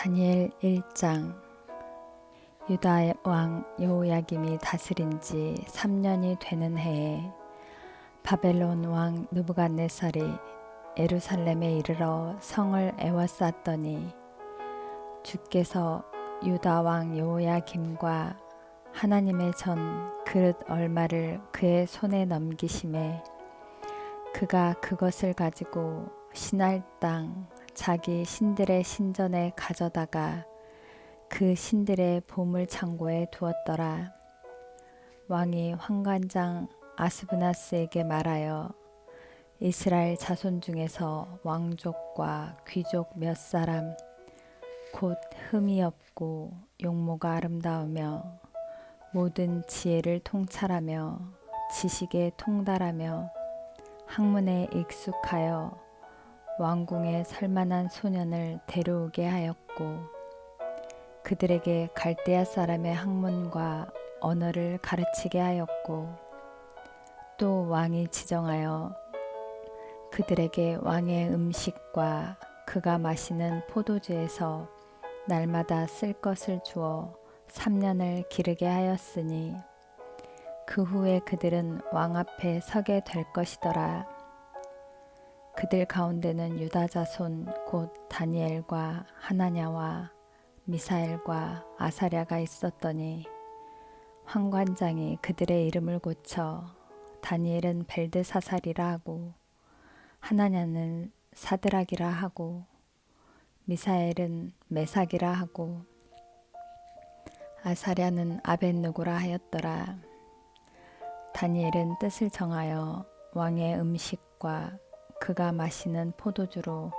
다니엘 1장. 유다 왕 여호야김이 다스린 지 3년이 되는 해에 바벨론 왕 느부갓네살이 예루살렘에 이르러 성을 에워쌌더니 주께서 유다 왕 여호야김과 하나님의 전 그릇 얼마를 그의 손에 넘기심에 그가 그것을 가지고 신할 땅 자기 신들의 신전에 가져다가 그 신들의 보물 창고에 두었더라. 왕이 환관장 아스브나스에게 말하여 이스라엘 자손 중에서 왕족과 귀족 몇 사람 곧 흠이 없고 용모가 아름다우며 모든 지혜를 통찰하며 지식에 통달하며 학문에 익숙하여 왕궁에 살만한 소년을 데려오게 하였고 그들에게 갈대아 사람의 학문과 언어를 가르치게 하였고 또 왕이 지정하여 그들에게 왕의 음식과 그가 마시는 포도주에서 날마다 쓸 것을 주어 3년을 기르게 하였으니 그 후에 그들은 왕 앞에 서게 될 것이더라. 그들 가운데는 유다 자손 곧 다니엘과 하나냐와 미사엘과 아사랴가 있었더니 환관장이 그들의 이름을 고쳐 다니엘은 벨드사살이라 하고 하나냐는 사드락이라 하고 미사엘은 메삭이라 하고 아사랴는 아벳느고라 하였더라. 다니엘은 뜻을 정하여 왕의 음식과 그가 마시는 포도주로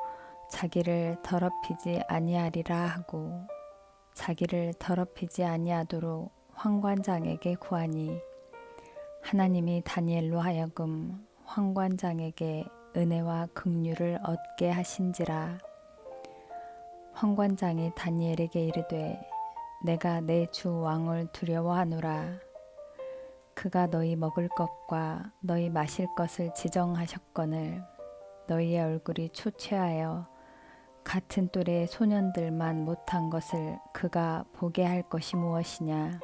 자기를 더럽히지 아니하리라 하고 자기를 더럽히지 아니하도록 환관장에게 구하니 하나님이 다니엘로 하여금 환관장에게 은혜와 긍휼을 얻게 하신지라. 환관장이 다니엘에게 이르되 내가 내 주 왕을 두려워하노라. 그가 너희 먹을 것과 너희 마실 것을 지정하셨거늘 너희의 얼굴이 초췌하여 같은 또래의 소년들만 못한 것을 그가 보게 할 것이 무엇이냐.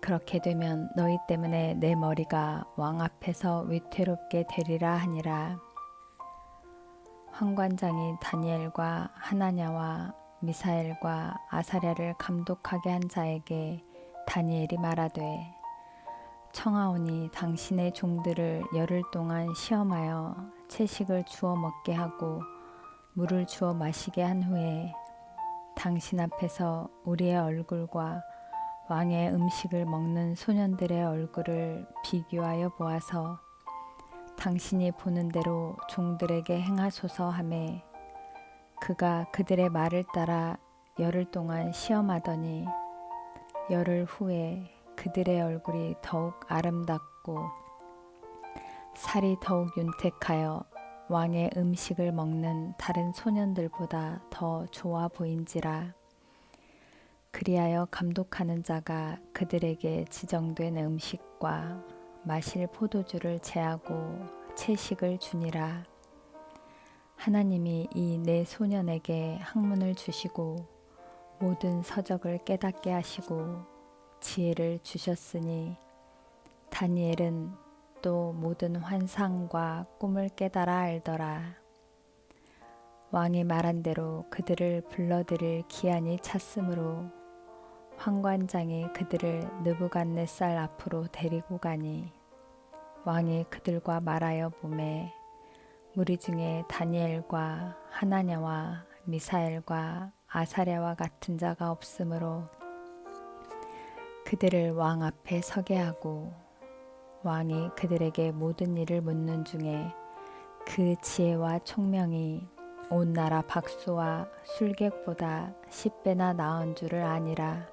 그렇게 되면 너희 때문에 내 머리가 왕 앞에서 위태롭게 되리라 하니라. 환관장이 다니엘과 하나냐와 미사엘과 아사랴를 감독하게 한 자에게 다니엘이 말하되 청하오니 당신의 종들을 열흘 동안 시험하여 채식을 주어 먹게 하고 물을 주어 마시게 한 후에 당신 앞에서 우리의 얼굴과 왕의 음식을 먹는 소년들의 얼굴을 비교하여 보아서 당신이 보는 대로 종들에게 행하소서 하매 그가 그들의 말을 따라 열흘 동안 시험하더니 열흘 후에 그들의 얼굴이 더욱 아름답고 살이 더욱 윤택하여 왕의 음식을 먹는 다른 소년들보다 더 좋아 보인지라. 그리하여 감독하는 자가 그들에게 지정된 음식과 마실 포도주를 제하고 채식을 주니라. 하나님이 이 네 소년에게 학문을 주시고 모든 서적을 깨닫게 하시고 지혜를 주셨으니 다니엘은 또 모든 환상과 꿈을 깨달아 알더라. 왕이 말한 대로 그들을 불러들일 기한이 찼으므로 환관장이 그들을 느부갓네살 앞으로 데리고 가니 왕이 그들과 말하여 보매 무리 중에 다니엘과 하나냐와 미사엘과 아사랴와 같은 자가 없으므로 그들을 왕 앞에 서게 하고 왕이 그들에게 모든 일을 묻는 중에 그 지혜와 총명이 온 나라 박수와 술객보다 10배나 나은 줄을 아니라.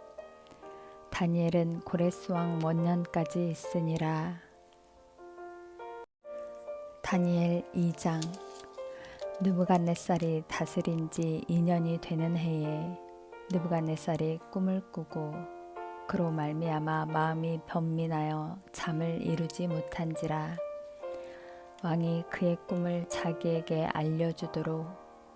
다니엘은 고레스 왕 원년까지 있으니라. 다니엘 2장. 느부갓네살이 다스린 지 2년이 되는 해에 느부갓네살이 꿈을 꾸고 그로 말미암아 마음이 변민하여 잠을 이루지 못한지라. 왕이 그의 꿈을 자기에게 알려주도록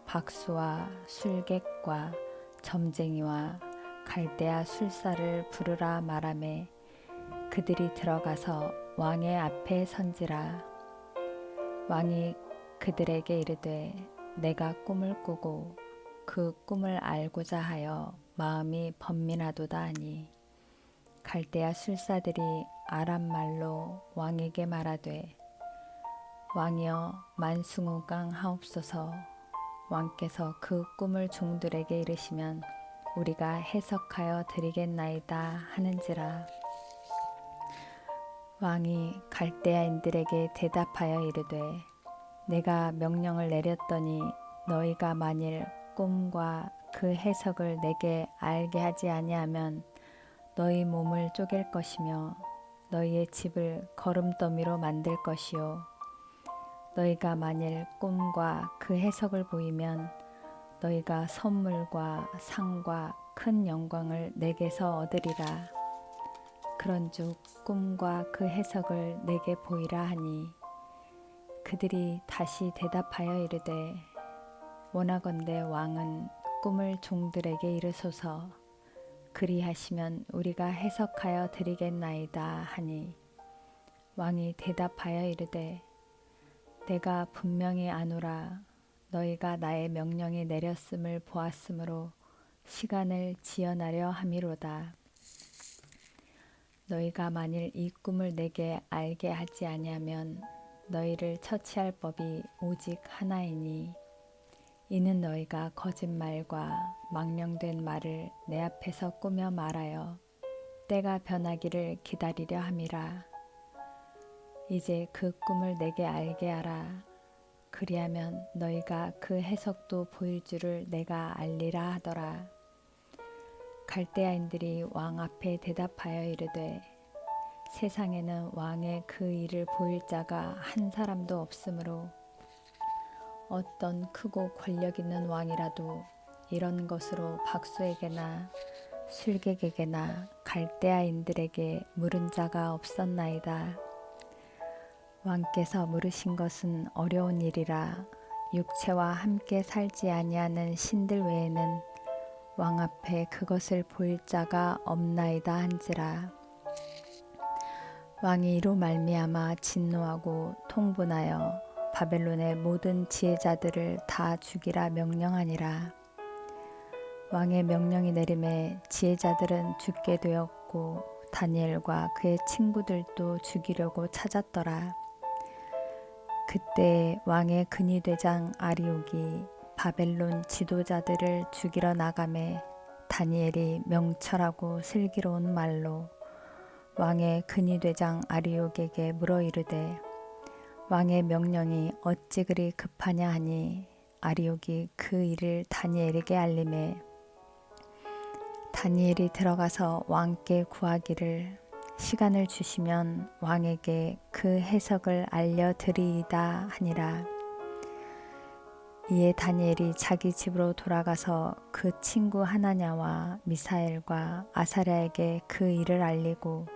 박수와 술객과 점쟁이와 갈대아 술사를 부르라 말하매 그들이 들어가서 왕의 앞에 선지라. 왕이 그들에게 이르되 내가 꿈을 꾸고 그 꿈을 알고자 하여 마음이 번민하도다 하니 갈대아 술사들이 아람 말로 왕에게 말하되 왕이여 만승우강 하옵소서. 왕께서 그 꿈을 종들에게 이르시면 우리가 해석하여 드리겠나이다 하는지라. 왕이 갈대아인들에게 대답하여 이르되 내가 명령을 내렸더니 너희가 만일 꿈과 그 해석을 내게 알게 하지 아니하면 너희 몸을 쪼갤 것이며 너희의 집을 거름더미로 만들 것이요 너희가 만일 꿈과 그 해석을 보이면 너희가 선물과 상과 큰 영광을 내게서 얻으리라. 그런즉 꿈과 그 해석을 내게 보이라 하니 그들이 다시 대답하여 이르되 원하건대 왕은 꿈을 종들에게 이르소서. 그리하시면 우리가 해석하여 드리겠나이다 하니 왕이 대답하여 이르되 내가 분명히 아노라. 너희가 나의 명령이 내렸음을 보았으므로 시간을 지연하려 함이로다. 너희가 만일 이 꿈을 내게 알게 하지 아니하면 너희를 처치할 법이 오직 하나이니 이는 너희가 거짓말과 망령된 말을 내 앞에서 꾸며 말하여 때가 변하기를 기다리려 함이라. 이제 그 꿈을 내게 알게 하라. 그리하면 너희가 그 해석도 보일 줄을 내가 알리라 하더라. 갈대아인들이 왕 앞에 대답하여 이르되 세상에는 왕의 그 일을 보일 자가 한 사람도 없으므로 어떤 크고 권력 있는 왕이라도 이런 것으로 박수에게나 술객에게나 갈대아인들에게 물은 자가 없었나이다. 왕께서 물으신 것은 어려운 일이라 육체와 함께 살지 아니하는 신들 외에는 왕 앞에 그것을 보일 자가 없나이다 한지라. 왕이 이로 말미암아 진노하고 통분하여 바벨론의 모든 지혜자들을 다 죽이라 명령하니라. 왕의 명령이 내림에 지혜자들은 죽게 되었고 다니엘과 그의 친구들도 죽이려고 찾았더라. 그때 왕의 근위대장 아리옥이 바벨론 지도자들을 죽이러 나가매 다니엘이 명철하고 슬기로운 말로 왕의 근위대장 아리옥에게 물어 이르되 왕의 명령이 어찌 그리 급하냐 하니 아리옥이 그 일을 다니엘에게 알림해 다니엘이 들어가서 왕께 구하기를 시간을 주시면 왕에게 그 해석을 알려드리이다 하니라. 이에 다니엘이 자기 집으로 돌아가서 그 친구 하나냐와 미사엘과 아사랴에게 그 일을 알리고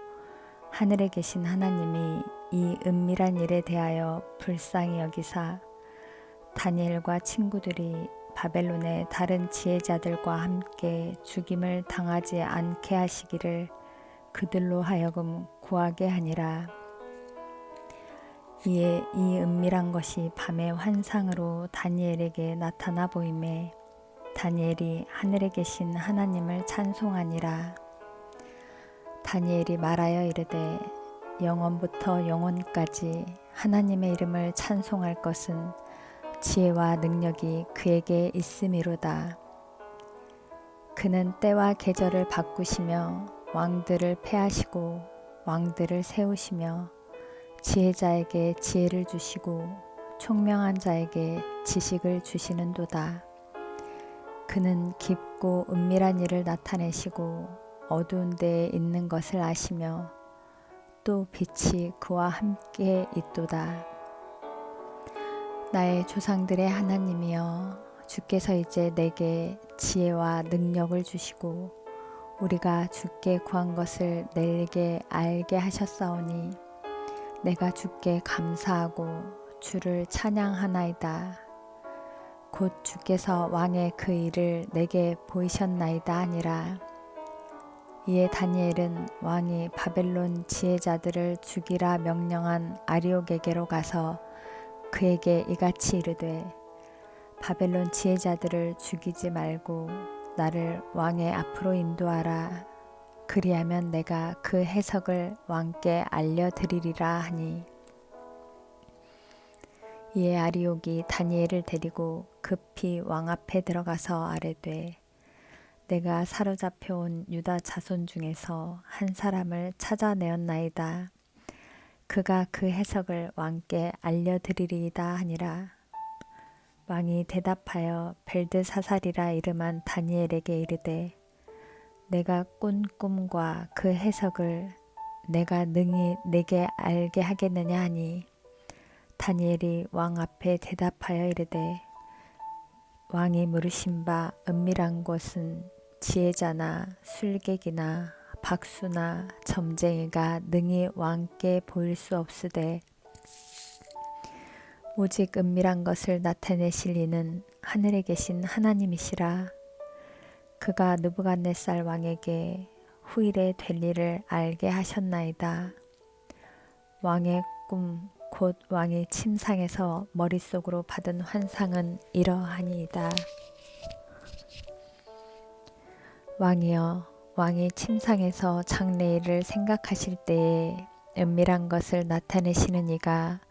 하늘에 계신 하나님이 이 은밀한 일에 대하여 불쌍히 여기사 다니엘과 친구들이 바벨론의 다른 지혜자들과 함께 죽임을 당하지 않게 하시기를 그들로 하여금 구하게 하니라. 이에 이 은밀한 것이 밤의 환상으로 다니엘에게 나타나 보이매 다니엘이 하늘에 계신 하나님을 찬송하니라. 다니엘이 말하여 이르되 영원부터 영원까지 하나님의 이름을 찬송할 것은 지혜와 능력이 그에게 있음이로다. 그는 때와 계절을 바꾸시며 왕들을 패하시고 왕들을 세우시며 지혜자에게 지혜를 주시고 총명한 자에게 지식을 주시는도다. 그는 깊고 은밀한 일을 나타내시고 어두운 데에 있는 것을 아시며 또 빛이 그와 함께 있도다. 나의 조상들의 하나님이여 주께서 이제 내게 지혜와 능력을 주시고 우리가 주께 구한 것을 내게 알게 하셨사오니 내가 주께 감사하고 주를 찬양하나이다. 곧 주께서 왕의 그 일을 내게 보이셨나이다 하니라. 이에 다니엘은 왕이 바벨론 지혜자들을 죽이라 명령한 아리옥에게로 가서 그에게 이같이 이르되, 바벨론 지혜자들을 죽이지 말고 나를 왕의 앞으로 인도하라. 그리하면 내가 그 해석을 왕께 알려드리리라 하니, 이에 아리옥이 다니엘을 데리고 급히 왕 앞에 들어가서 아뢰되, 내가 사로잡혀 온 유다 자손 중에서 한 사람을 찾아내었나이다. 그가 그 해석을 왕께 알려드리리이다 하니라. 왕이 대답하여 벨드사살이라 이름한 다니엘에게 이르되, 내가 꾼 꿈과 그 해석을 내가 능히 내게 알게 하겠느냐 하니, 다니엘이 왕 앞에 대답하여 이르되, 왕이 물으신 바 은밀한 곳은 지혜자나 술객이나 박수나 점쟁이가 능히 왕께 보일 수 없으되, 오직 은밀한 것을 나타내실 이는 하늘에 계신 하나님이시라. 그가 느부갓네살 왕에게 후일에 될 일을 알게 하셨나이다. 왕의 꿈 곧 왕이 침상에서 머릿속으로 받은 환상은 이러하니이다. 왕이여, 왕이 침상에서 장래일을 생각하실 때에 은밀한 것을 나타내시는 이가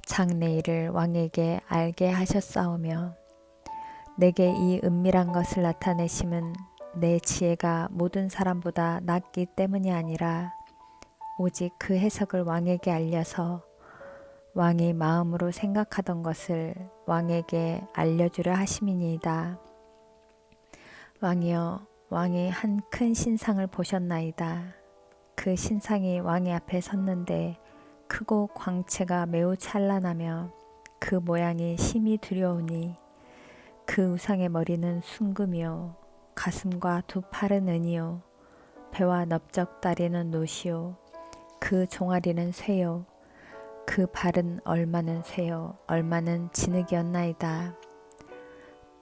장래일을 왕에게 알게 하셨사오며, 내게 이 은밀한 것을 나타내심은 내 지혜가 모든 사람보다 낫기 때문이 아니라 오직 그 해석을 왕에게 알려서 왕이 마음으로 생각하던 것을 왕에게 알려주려 하심이니이다. 왕이여, 왕이 한 큰 신상을 보셨나이다. 그 신상이 왕의 앞에 섰는데 크고 광채가 매우 찬란하며 그 모양이 심히 두려우니, 그 우상의 머리는 순금이요 가슴과 두 팔은 은이요 배와 넓적다리는 노시요 그 종아리는 쇠요 그 발은 얼마는 쇠요 얼마는 진흙이었나이다.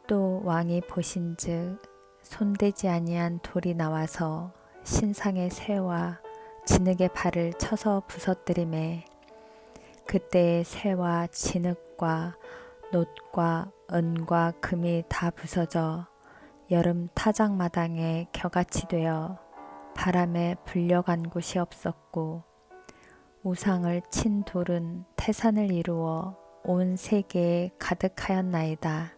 또 왕이 보신즉 손대지 아니한 돌이 나와서 신상의 쇠와 진흙의 발을 쳐서 부서뜨리매, 그때의 쇠와 진흙과 놋과 은과 금이 다 부서져 여름 타작마당에 겨같이 되어 바람에 불려간 곳이 없었고, 우상을 친 돌은 태산을 이루어 온 세계에 가득하였나이다.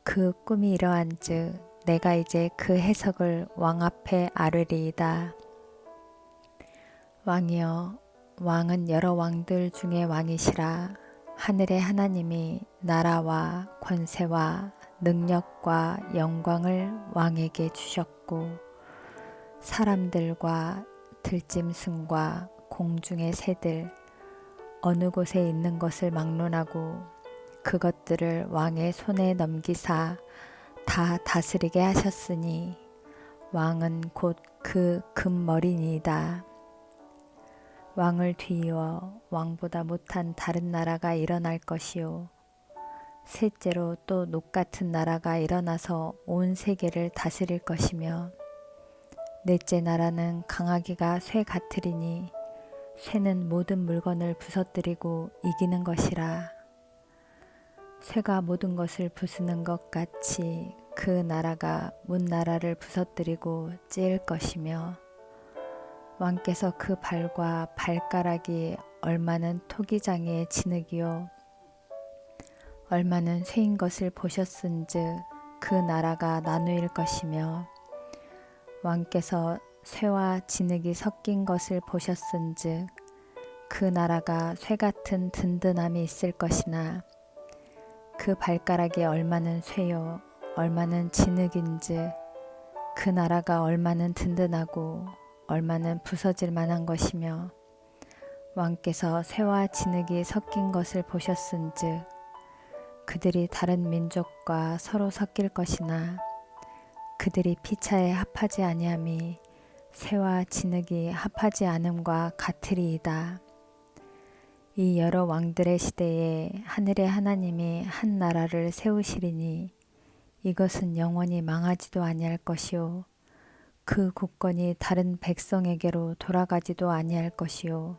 그 꿈이 이러한즉 내가 이제 그 해석을 왕 앞에 아뢰리이다. 왕이여, 왕은 여러 왕들 중에 왕이시라. 하늘의 하나님이 나라와 권세와 능력과 영광을 왕에게 주셨고, 사람들과 들짐승과 공중의 새들 어느 곳에 있는 것을 막론하고 그것들을 왕의 손에 넘기사 다 다스리게 하셨으니, 왕은 곧 그 금머리니이다. 왕을 뒤이어 왕보다 못한 다른 나라가 일어날 것이요, 셋째로 또 녹 같은 나라가 일어나서 온 세계를 다스릴 것이며, 넷째 나라는 강하기가 쇠 같으리니 쇠는 모든 물건을 부서뜨리고 이기는 것이라. 쇠가 모든 것을 부수는 것 같이 그 나라가 문 나라를 부서뜨리고 찌을 것이며, 왕께서 그 발과 발가락이 얼마는 토기장이의 진흙이요 얼마는 쇠인 것을 보셨은즉 그 나라가 나누일 것이며, 왕께서 쇠와 진흙이 섞인 것을 보셨은즉 그 나라가 쇠 같은 든든함이 있을 것이나, 그 발가락이 얼마는 쇠요 얼마는 진흙인즉 그 나라가 얼마는 든든하고 얼마는 부서질 만한 것이며, 왕께서 쇠와 진흙이 섞인 것을 보셨은즉 그들이 다른 민족과 서로 섞일 것이나, 그들이 피차에 합하지 아니함이 쇠와 진흙이 합하지 않음과 같으리이다. 이 여러 왕들의 시대에 하늘의 하나님이 한 나라를 세우시리니 이것은 영원히 망하지도 아니할 것이요 그 국권이 다른 백성에게로 돌아가지도 아니할 것이요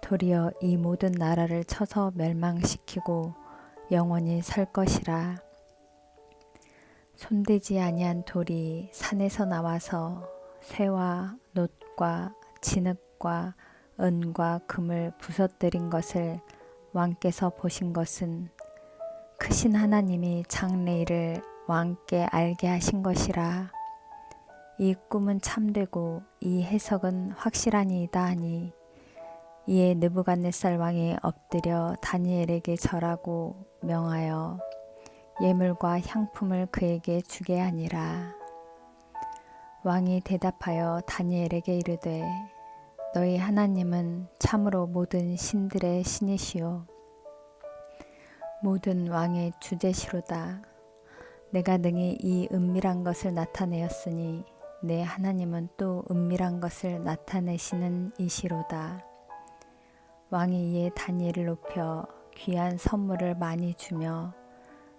도리어 이 모든 나라를 쳐서 멸망시키고 영원히 설 것이라. 손대지 아니한 돌이 산에서 나와서 쇠와 놋과 진흙과 은과 금을 부서뜨린 것을 왕께서 보신 것은 크신 하나님이 장래일을 왕께 알게 하신 것이라. 이 꿈은 참되고 이 해석은 확실하니이다 하니 이에 느부갓네살 왕이 엎드려 다니엘에게 절하고 명하여 예물과 향품을 그에게 주게 하니라. 왕이 대답하여 다니엘에게 이르되 너희 하나님은 참으로 모든 신들의 신이시요 모든 왕의 주제시로다. 내가 능히 이 은밀한 것을 나타내었으니 내 하나님은 또 은밀한 것을 나타내시는 이시로다. 왕이 이에 다니엘을 높여 귀한 선물을 많이 주며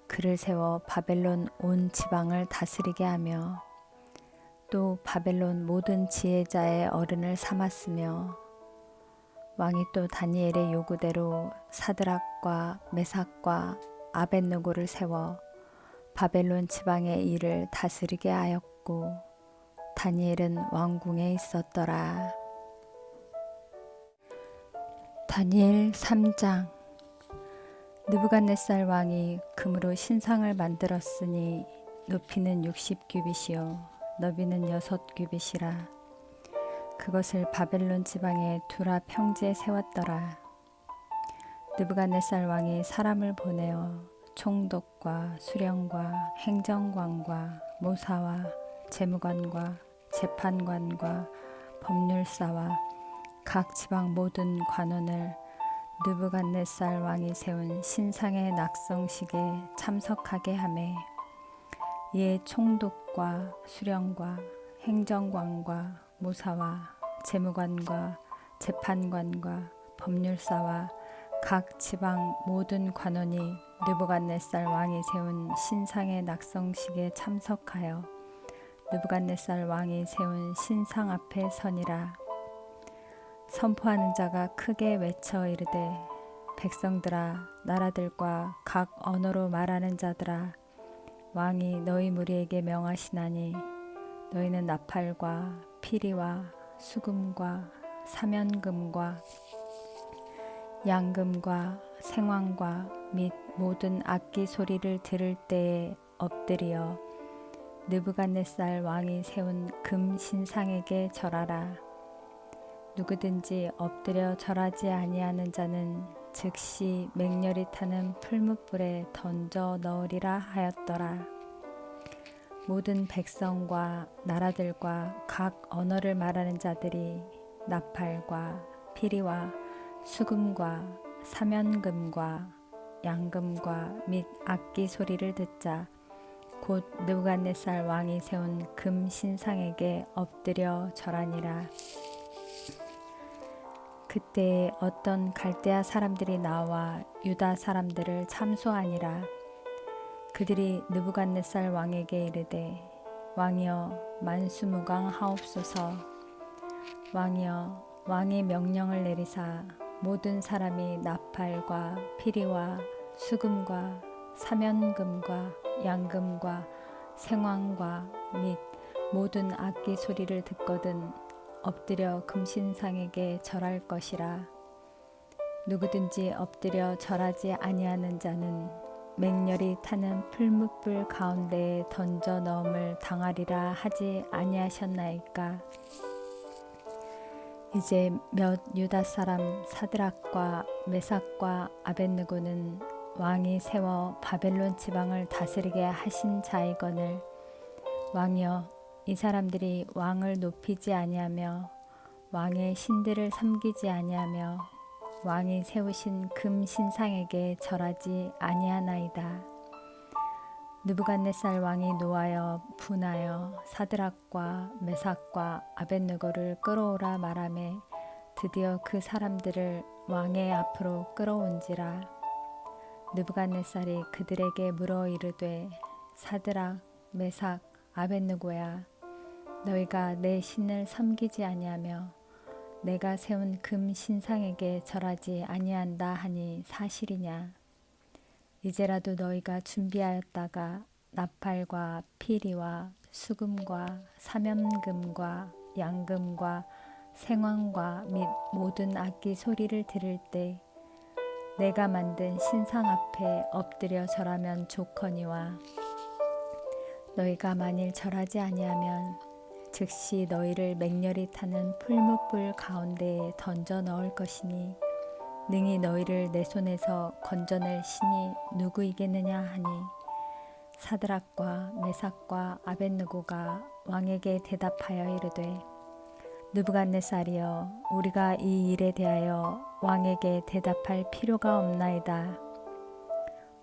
그를 세워 바벨론 온 지방을 다스리게 하며 또 바벨론 모든 지혜자의 어른을 삼았으며 왕이 또 다니엘의 요구대로 사드락과 메삭과 아벳느고를 세워 바벨론 지방의 일을 다스리게 하였고 다니엘은 왕궁에 있었더라. 다니엘 3장. 느부갓네살 왕이 금으로 신상을 만들었으니 높이는 60규빗이요 너비는 6규빗이라. 그것을 바벨론 지방의 두라 평지에 세웠더라. 느부갓네살 왕이 사람을 보내어 총독과 수령과 행정관과 모사와 재무관과 재판관과 법률사와 각 지방 모든 관원을 느부갓네살 왕이 세운 신상의 낙성식에 참석하게 하매 이에 총독과 수령과 행정관과 모사와 재무관과 재판관과 법률사와 각 지방 모든 관원이 느부갓네살 왕이 세운 신상의 낙성식에 참석하여 느부갓네살 왕이 세운 신상 앞에 서니라. 선포하는 자가 크게 외쳐 이르되 백성들아 나라들과 각 언어로 말하는 자들아 왕이 너희 무리에게 명하시나니 너희는 나팔과 피리와 수금과 사면금과 양금과 생황과 및 모든 악기 소리를 들을 때에 엎드리어 느부갓네살 왕이 세운 금 신상에게 절하라. 누구든지 엎드려 절하지 아니하는 자는 즉시 맹렬히 타는 풀무불에 던져 넣으리라 하였더라. 모든 백성과 나라들과 각 언어를 말하는 자들이 나팔과 피리와 수금과 사면금과 양금과 및 악기 소리를 듣자 곧 느부갓네살 왕이 세운 금 신상에게 엎드려 절하니라. 그때에 어떤 갈대아 사람들이 나와 유다 사람들을 참소하니라. 그들이 느부갓네살 왕에게 이르되 왕이여 만수무강하옵소서. 왕이여 왕이 명령을 내리사 모든 사람이 나팔과 피리와 수금과 사면금과 양금과 생황과 및 모든 악기 소리를 듣거든 엎드려 금신상에게 절할 것이라. 누구든지 엎드려 절하지 아니하는 자는 맹렬히 타는 풀무불 가운데에 던져 넣음을 당하리라 하지 아니하셨나이까. 이제 몇 유다 사람 사드락과 메삭과 아벳느고는 왕이 세워 바벨론 지방을 다스리게 하신 자이거늘 왕이여 이 사람들이 왕을 높이지 아니하며 왕의 신들을 섬기지 아니하며 왕이 세우신 금 신상에게 절하지 아니하나이다. 느부갓네살 왕이 노하여 분하여 사드락과 메삭과 아벳느고를 끌어오라 말하매 드디어 그 사람들을 왕의 앞으로 끌어온지라. 느부갓네살이 그들에게 물어 이르되 사드락 메삭 아벳느고야, 너희가 내 신을 섬기지 아니하며 내가 세운 금 신상에게 절하지 아니한다 하니 사실이냐? 이제라도 너희가 준비하였다가 나팔과 피리와 수금과 사면금과 양금과 생황과 및 모든 악기 소리를 들을 때 내가 만든 신상 앞에 엎드려 절하면 좋거니와, 너희가 만일 절하지 아니하면 즉시 너희를 맹렬히 타는 풀무불 가운데에 던져 넣을 것이니 능히 너희를 내 손에서 건져낼 신이 누구이겠느냐 하니, 사드락과 메삭과 아벳느고가 왕에게 대답하여 이르되 느부갓네살이여, 우리가 이 일에 대하여 왕에게 대답할 필요가 없나이다.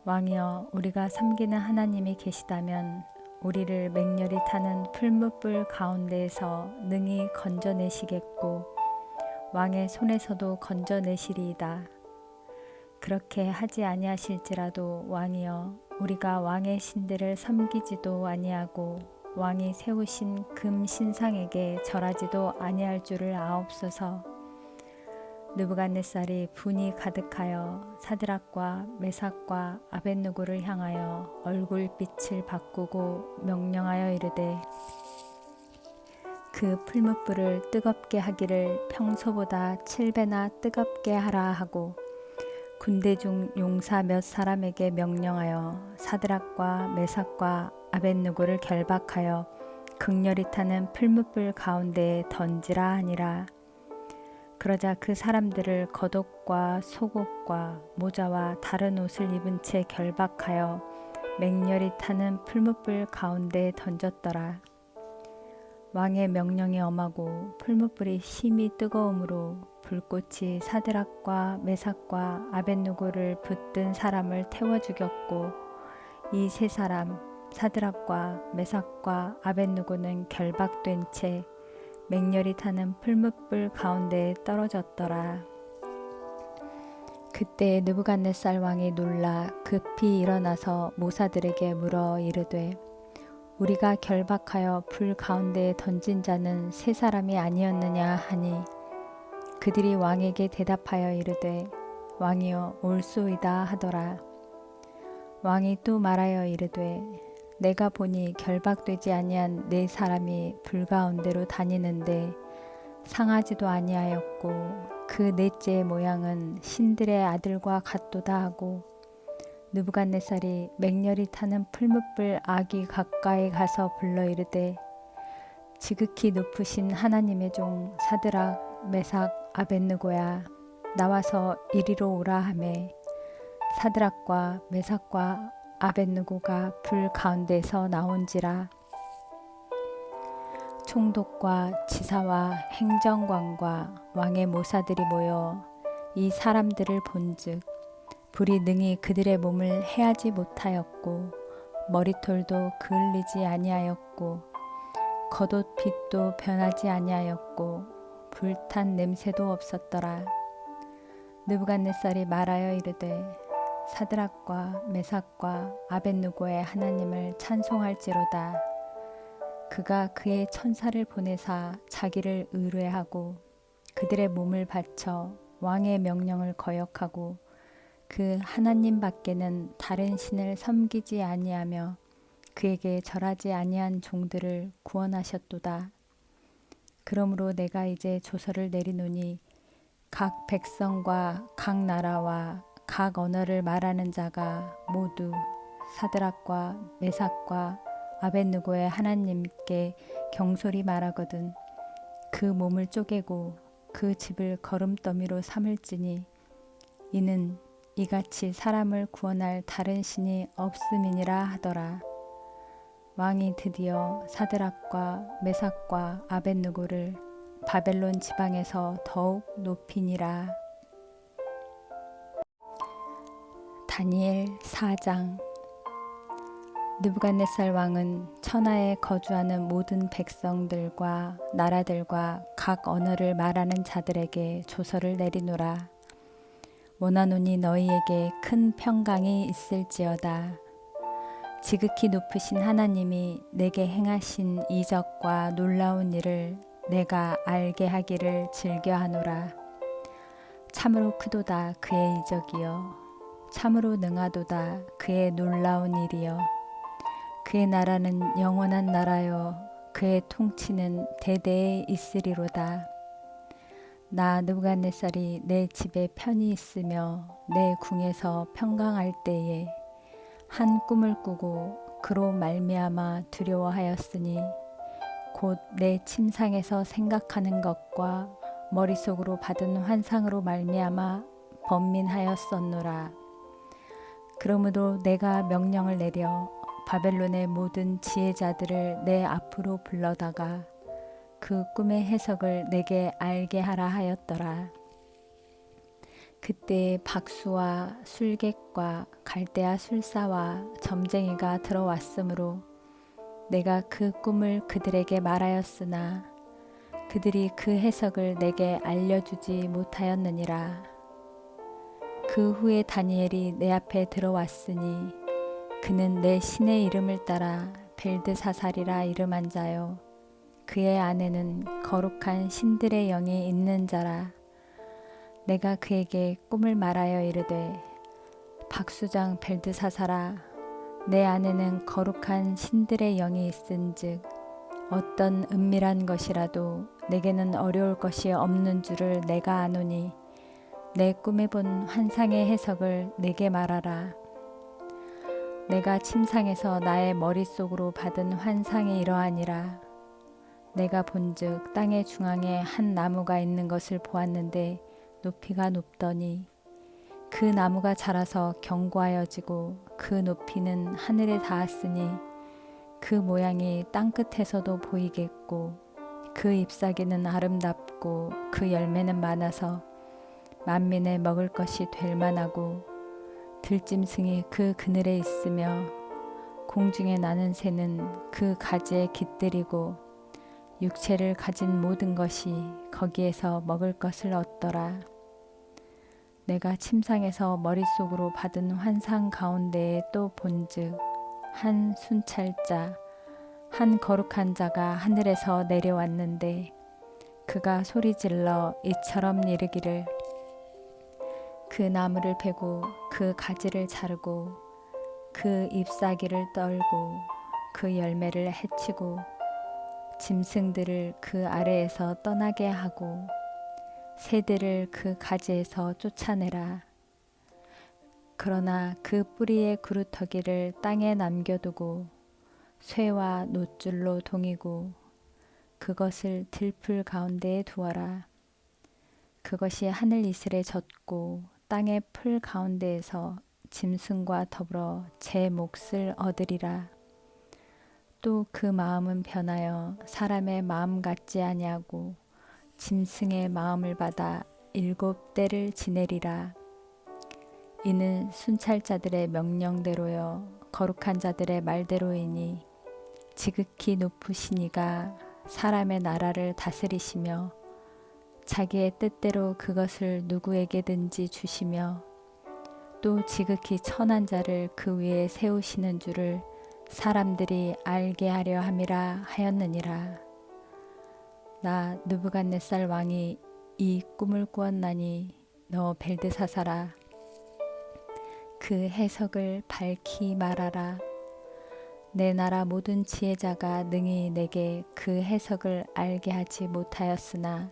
왕이여, 우리가 섬기는 하나님이 계시다면 우리를 맹렬히 타는 풀무불 가운데에서 능히 건져내시겠고 왕의 손에서도 건져내시리이다. 그렇게 하지 아니하실지라도 왕이여, 우리가 왕의 신들을 섬기지도 아니하고 왕이 세우신 금 신상에게 절하지도 아니할 줄을 아옵소서. 느부갓네살이 분이 가득하여 사드락과 메삭과 아벳느고를 향하여 얼굴빛을 바꾸고 명령하여 이르되, 그 풀무불을 뜨겁게 하기를 평소보다 7배나 뜨겁게 하라 하고 군대 중 용사 몇 사람에게 명령하여 사드락과 메삭과 아벳느고를 결박하여 극렬히 타는 풀무불 가운데에 던지라 하니라. 그러자 그 사람들을 겉옷과 속옷과 모자와 다른 옷을 입은 채 결박하여 맹렬히 타는 풀무불 가운데에 던졌더라. 왕의 명령이 엄하고 풀무불이 심히 뜨거움으로 불꽃이 사드락과 메삭과 아벳느고를 붙든 사람을 태워 죽였고, 이 세 사람 사드락과 메삭과 아벳느고는 결박된 채 맹렬히 타는 풀무불 가운데에 떨어졌더라. 그때 느부갓네살 왕이 놀라 급히 일어나서 모사들에게 물어 이르되, 우리가 결박하여 불 가운데에 던진 자는 세 사람이 아니었느냐 하니, 그들이 왕에게 대답하여 이르되 왕이여, 옳소이다 하더라. 왕이 또 말하여 이르되, 내가 보니 결박되지 아니한 네 사람이 불 가운데로 다니는데 상하지도 아니하였고 그 넷째의 모양은 신들의 아들과 같도다 하고, 느부갓네살이 맹렬히 타는 풀무불 아귀 가까이 가서 불러 이르되, 지극히 높으신 하나님의 종 사드락 메삭 아벳느고야, 나와서 이리로 오라 하매 사드락과 메삭과 아벳느고가 불 가운데서 나온지라. 총독과 지사와 행정관과 왕의 모사들이 모여 이 사람들을 본즉 불이 능히 그들의 몸을 해하지 못하였고 머리털도 그을리지 아니하였고 겉옷 빛도 변하지 아니하였고 불탄 냄새도 없었더라. 느부갓네살이 말하여 이르되, 사드락과 메삭과 아벳느고의 하나님을 찬송할지로다. 그가 그의 천사를 보내사 자기를 의뢰하고 그들의 몸을 바쳐 왕의 명령을 거역하고 그 하나님 밖에는 다른 신을 섬기지 아니하며 그에게 절하지 아니한 종들을 구원하셨도다. 그러므로 내가 이제 조서를 내리노니 각 백성과 각 나라와 각 언어를 말하는 자가 모두 사드락과 메삭과 아벳느고의 하나님께 경솔히 말하거든 그 몸을 쪼개고 그 집을 거름더미로 삼을지니, 이는 이같이 사람을 구원할 다른 신이 없음이니라 하더라. 왕이 드디어 사드락과 메삭과 아벳느고를 바벨론 지방에서 더욱 높이니라. 다니엘 4장. 느부갓네살 왕은 천하에 거주하는 모든 백성들과 나라들과 각 언어를 말하는 자들에게 조서를 내리노라. 원하노니 너희에게 큰 평강이 있을지어다. 지극히 높으신 하나님이 내게 행하신 이적과 놀라운 일을 내가 알게 하기를 즐겨하노라. 참으로 크도다 그의 이적이요 참으로 능하도다 그의 놀라운 일이요 그의 나라는 영원한 나라요 그의 통치는 대대에 있으리로다. 나 느부갓네살이 내 집에 편히 있으며 내 궁에서 평강할 때에 한 꿈을 꾸고 그로 말미암아 두려워하였으니 곧 내 침상에서 생각하는 것과 머릿속으로 받은 환상으로 말미암아 번민하였었노라. 그러므로 내가 명령을 내려 바벨론의 모든 지혜자들을 내 앞으로 불러다가 그 꿈의 해석을 내게 알게 하라 하였더라. 그때 박수와 술객과 갈대아 술사와 점쟁이가 들어왔으므로 내가 그 꿈을 그들에게 말하였으나 그들이 그 해석을 내게 알려주지 못하였느니라. 그 후에 다니엘이 내 앞에 들어왔으니 그는 내 신의 이름을 따라 벨드사살이라 이름한 자요 그의 안에는 거룩한 신들의 영이 있는 자라. 내가 그에게 꿈을 말하여 이르되 박수장 벨드사살아 내 안에는 거룩한 신들의 영이 있은즉 어떤 은밀한 것이라도 내게는 어려울 것이 없는 줄을 내가 아노니 내 꿈에 본 환상의 해석을 내게 말하라. 내가 침상에서 나의 머릿속으로 받은 환상이 이러하니라. 내가 본즉 땅의 중앙에 한 나무가 있는 것을 보았는데 높이가 높더니 그 나무가 자라서 견고하여지고 그 높이는 하늘에 닿았으니 그 모양이 땅끝에서도 보이겠고 그 잎사귀는 아름답고 그 열매는 많아서 만민의 먹을 것이 될 만하고 들짐승이 그 그늘에 있으며 공중에 나는 새는 그 가지에 깃들이고 육체를 가진 모든 것이 거기에서 먹을 것을 얻더라. 내가 침상에서 머릿속으로 받은 환상 가운데에 또 본즉 한 순찰자 한 거룩한 자가 하늘에서 내려왔는데 그가 소리질러 이처럼 이르기를 그 나무를 베고 그 가지를 자르고 그 잎사귀를 떨고 그 열매를 해치고 짐승들을 그 아래에서 떠나게 하고 새들을 그 가지에서 쫓아내라. 그러나 그 뿌리의 구루터기를 땅에 남겨두고 쇠와 놋줄로 동이고 그것을 들풀 가운데에 두어라. 그것이 하늘 이슬에 젖고 땅의 풀 가운데에서 짐승과 더불어 제 몫을 얻으리라. 또 그 마음은 변하여 사람의 마음 같지 아니하고 짐승의 마음을 받아 7대를 지내리라. 이는 순찰자들의 명령대로요 거룩한 자들의 말대로이니 지극히 높으시니가 사람의 나라를 다스리시며 자기의 뜻대로 그것을 누구에게든지 주시며 또 지극히 천한 자를 그 위에 세우시는 줄을 사람들이 알게 하려 함이라 하였느니라. 나 느부갓네살 왕이 이 꿈을 꾸었나니 너 벨드사살아 그 해석을 밝히 말하라. 내 나라 모든 지혜자가 능히 내게 그 해석을 알게 하지 못하였으나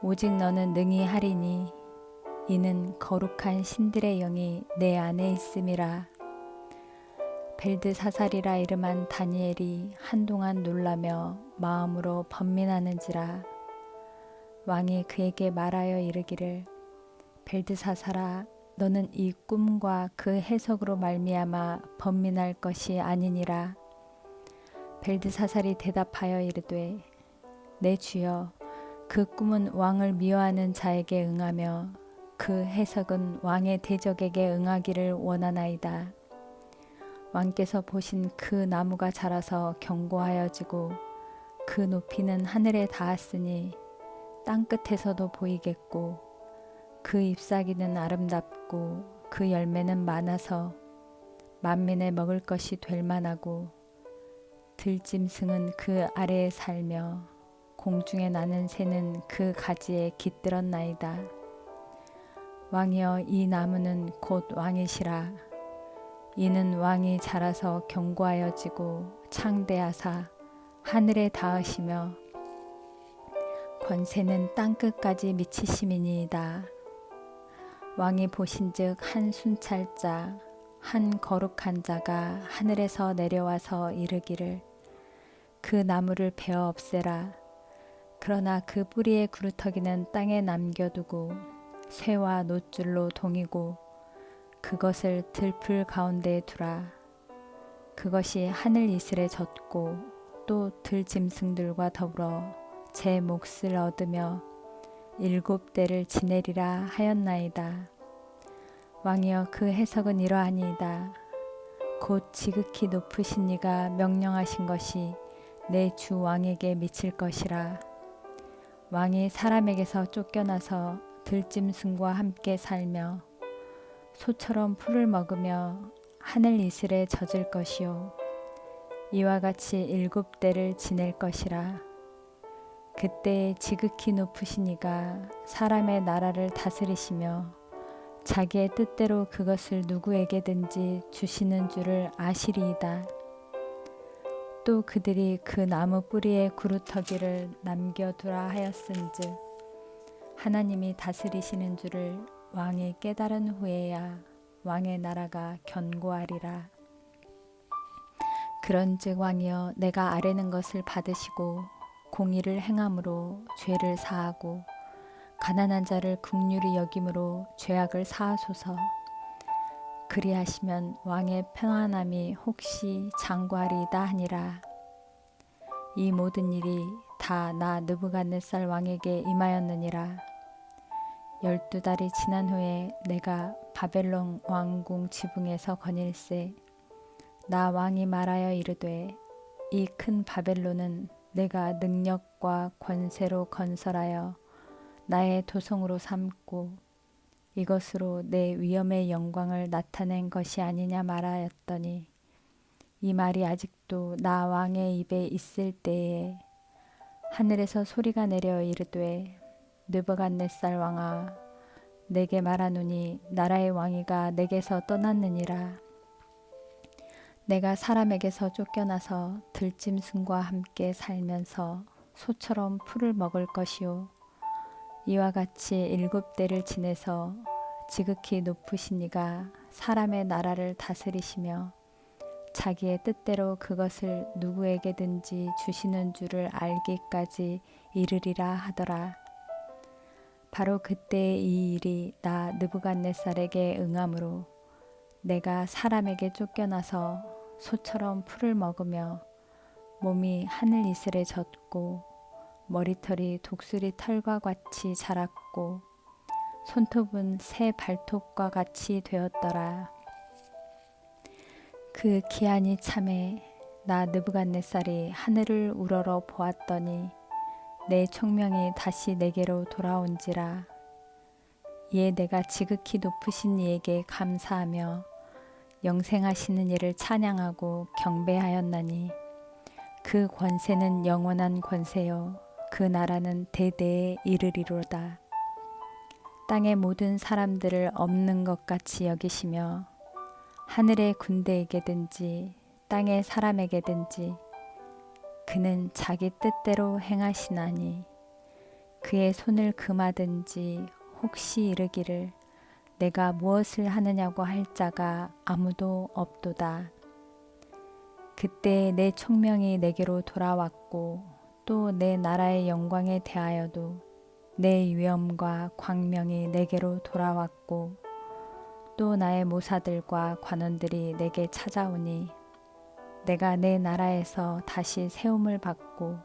오직 너는 능히 하리니 이는 거룩한 신들의 영이 내 안에 있음이라. 벨드사살이라 이름한 다니엘이 한동안 놀라며 마음으로 번민하는지라. 왕이 그에게 말하여 이르기를 벨드사살아 너는 이 꿈과 그 해석으로 말미암아 번민할 것이 아니니라. 벨드사살이 대답하여 이르되 내 주여 그 꿈은 왕을 미워하는 자에게 응하며 그 해석은 왕의 대적에게 응하기를 원하나이다. 왕께서 보신 그 나무가 자라서 견고하여지고 그 높이는 하늘에 닿았으니 땅끝에서도 보이겠고 그 잎사귀는 아름답고 그 열매는 많아서 만민의 먹을 것이 될 만하고 들짐승은 그 아래에 살며 공중에 나는 새는 그 가지에 깃들었나이다. 왕이여 이 나무는 곧 왕이시라. 이는 왕이 자라서 견고하여지고 창대하사 하늘에 닿으시며 권세는 땅끝까지 미치심이니이다. 왕이 보신즉 한 순찰자 한 거룩한 자가 하늘에서 내려와서 이르기를 그 나무를 베어 없애라. 그러나 그 뿌리의 구루터기는 땅에 남겨두고 쇠와 놋줄로 동이고 그것을 들풀 가운데에 두라. 그것이 하늘 이슬에 젖고 또 들짐승들과 더불어 제 몫을 얻으며 7대를 지내리라 하였나이다. 왕이여 그 해석은 이러하니이다. 곧 지극히 높으신 이가 명령하신 것이 내 주 왕에게 미칠 것이라. 왕이 사람에게서 쫓겨나서 들짐승과 함께 살며 소처럼 풀을 먹으며 하늘 이슬에 젖을 것이요 이와 같이 7대를 지낼 것이라. 그때에 지극히 높으신 이가 사람의 나라를 다스리시며 자기의 뜻대로 그것을 누구에게든지 주시는 줄을 아시리이다. 또 그들이 그 나무 뿌리에 구루터기를 남겨두라 하였은즉 하나님이 다스리시는 줄을 왕이 깨달은 후에야 왕의 나라가 견고하리라. 그런즉 왕이여 내가 아뢰는 것을 받으시고 공의를 행함으로 죄를 사하고 가난한 자를 긍휼히 여김으로 죄악을 사하소서. 그리하시면 왕의 평안함이 혹시 장구하리이다 하니라. 이 모든 일이 다 나 느부갓네살 왕에게 임하였느니라. 12달이 지난 후에 내가 바벨론 왕궁 지붕에서 거닐새 나 왕이 말하여 이르되 이 큰 바벨론은 내가 능력과 권세로 건설하여 나의 도성으로 삼고 이것으로 내 위엄의 영광을 나타낸 것이 아니냐 말하였더니 이 말이 아직도 나 왕의 입에 있을 때에 하늘에서 소리가 내려 이르되 느부갓네살 왕아 내게 말하노니 나라의 왕위가 내게서 떠났느니라. 내가 사람에게서 쫓겨나서 들짐승과 함께 살면서 소처럼 풀을 먹을 것이요 이와 같이 7대를 지내서 지극히 높으신 이가 사람의 나라를 다스리시며 자기의 뜻대로 그것을 누구에게든지 주시는 줄을 알기까지 이르리라 하더라. 바로 그때의 이 일이 나 느부갓네살에게 응함으로 내가 사람에게 쫓겨나서 소처럼 풀을 먹으며 몸이 하늘 이슬에 젖고 머리털이 독수리 털과 같이 자랐고 손톱은 새 발톱과 같이 되었더라. 그 기한이 참에 나 느부갓네살이 하늘을 우러러 보았더니 내 총명이 다시 내게로 돌아온지라. 이에 내가 지극히 높으신 이에게 감사하며 영생하시는 이를 찬양하고 경배하였나니 그 권세는 영원한 권세요 그 나라는 대대에 이르리로다. 땅의 모든 사람들을 없는 것 같이 여기시며 하늘의 군대에게든지 땅의 사람에게든지 그는 자기 뜻대로 행하시나니 그의 손을 금하든지 혹시 이르기를 내가 무엇을 하느냐고 할 자가 아무도 없도다. 그때 내 총명이 내게로 돌아왔고 또 내 나라의 영광에 대하여도 내 위엄과 광명이 내게로 돌아왔고 또 나의 모사들과 관원들이 내게 찾아오니 내가 내 나라에서 다시 세움을 받고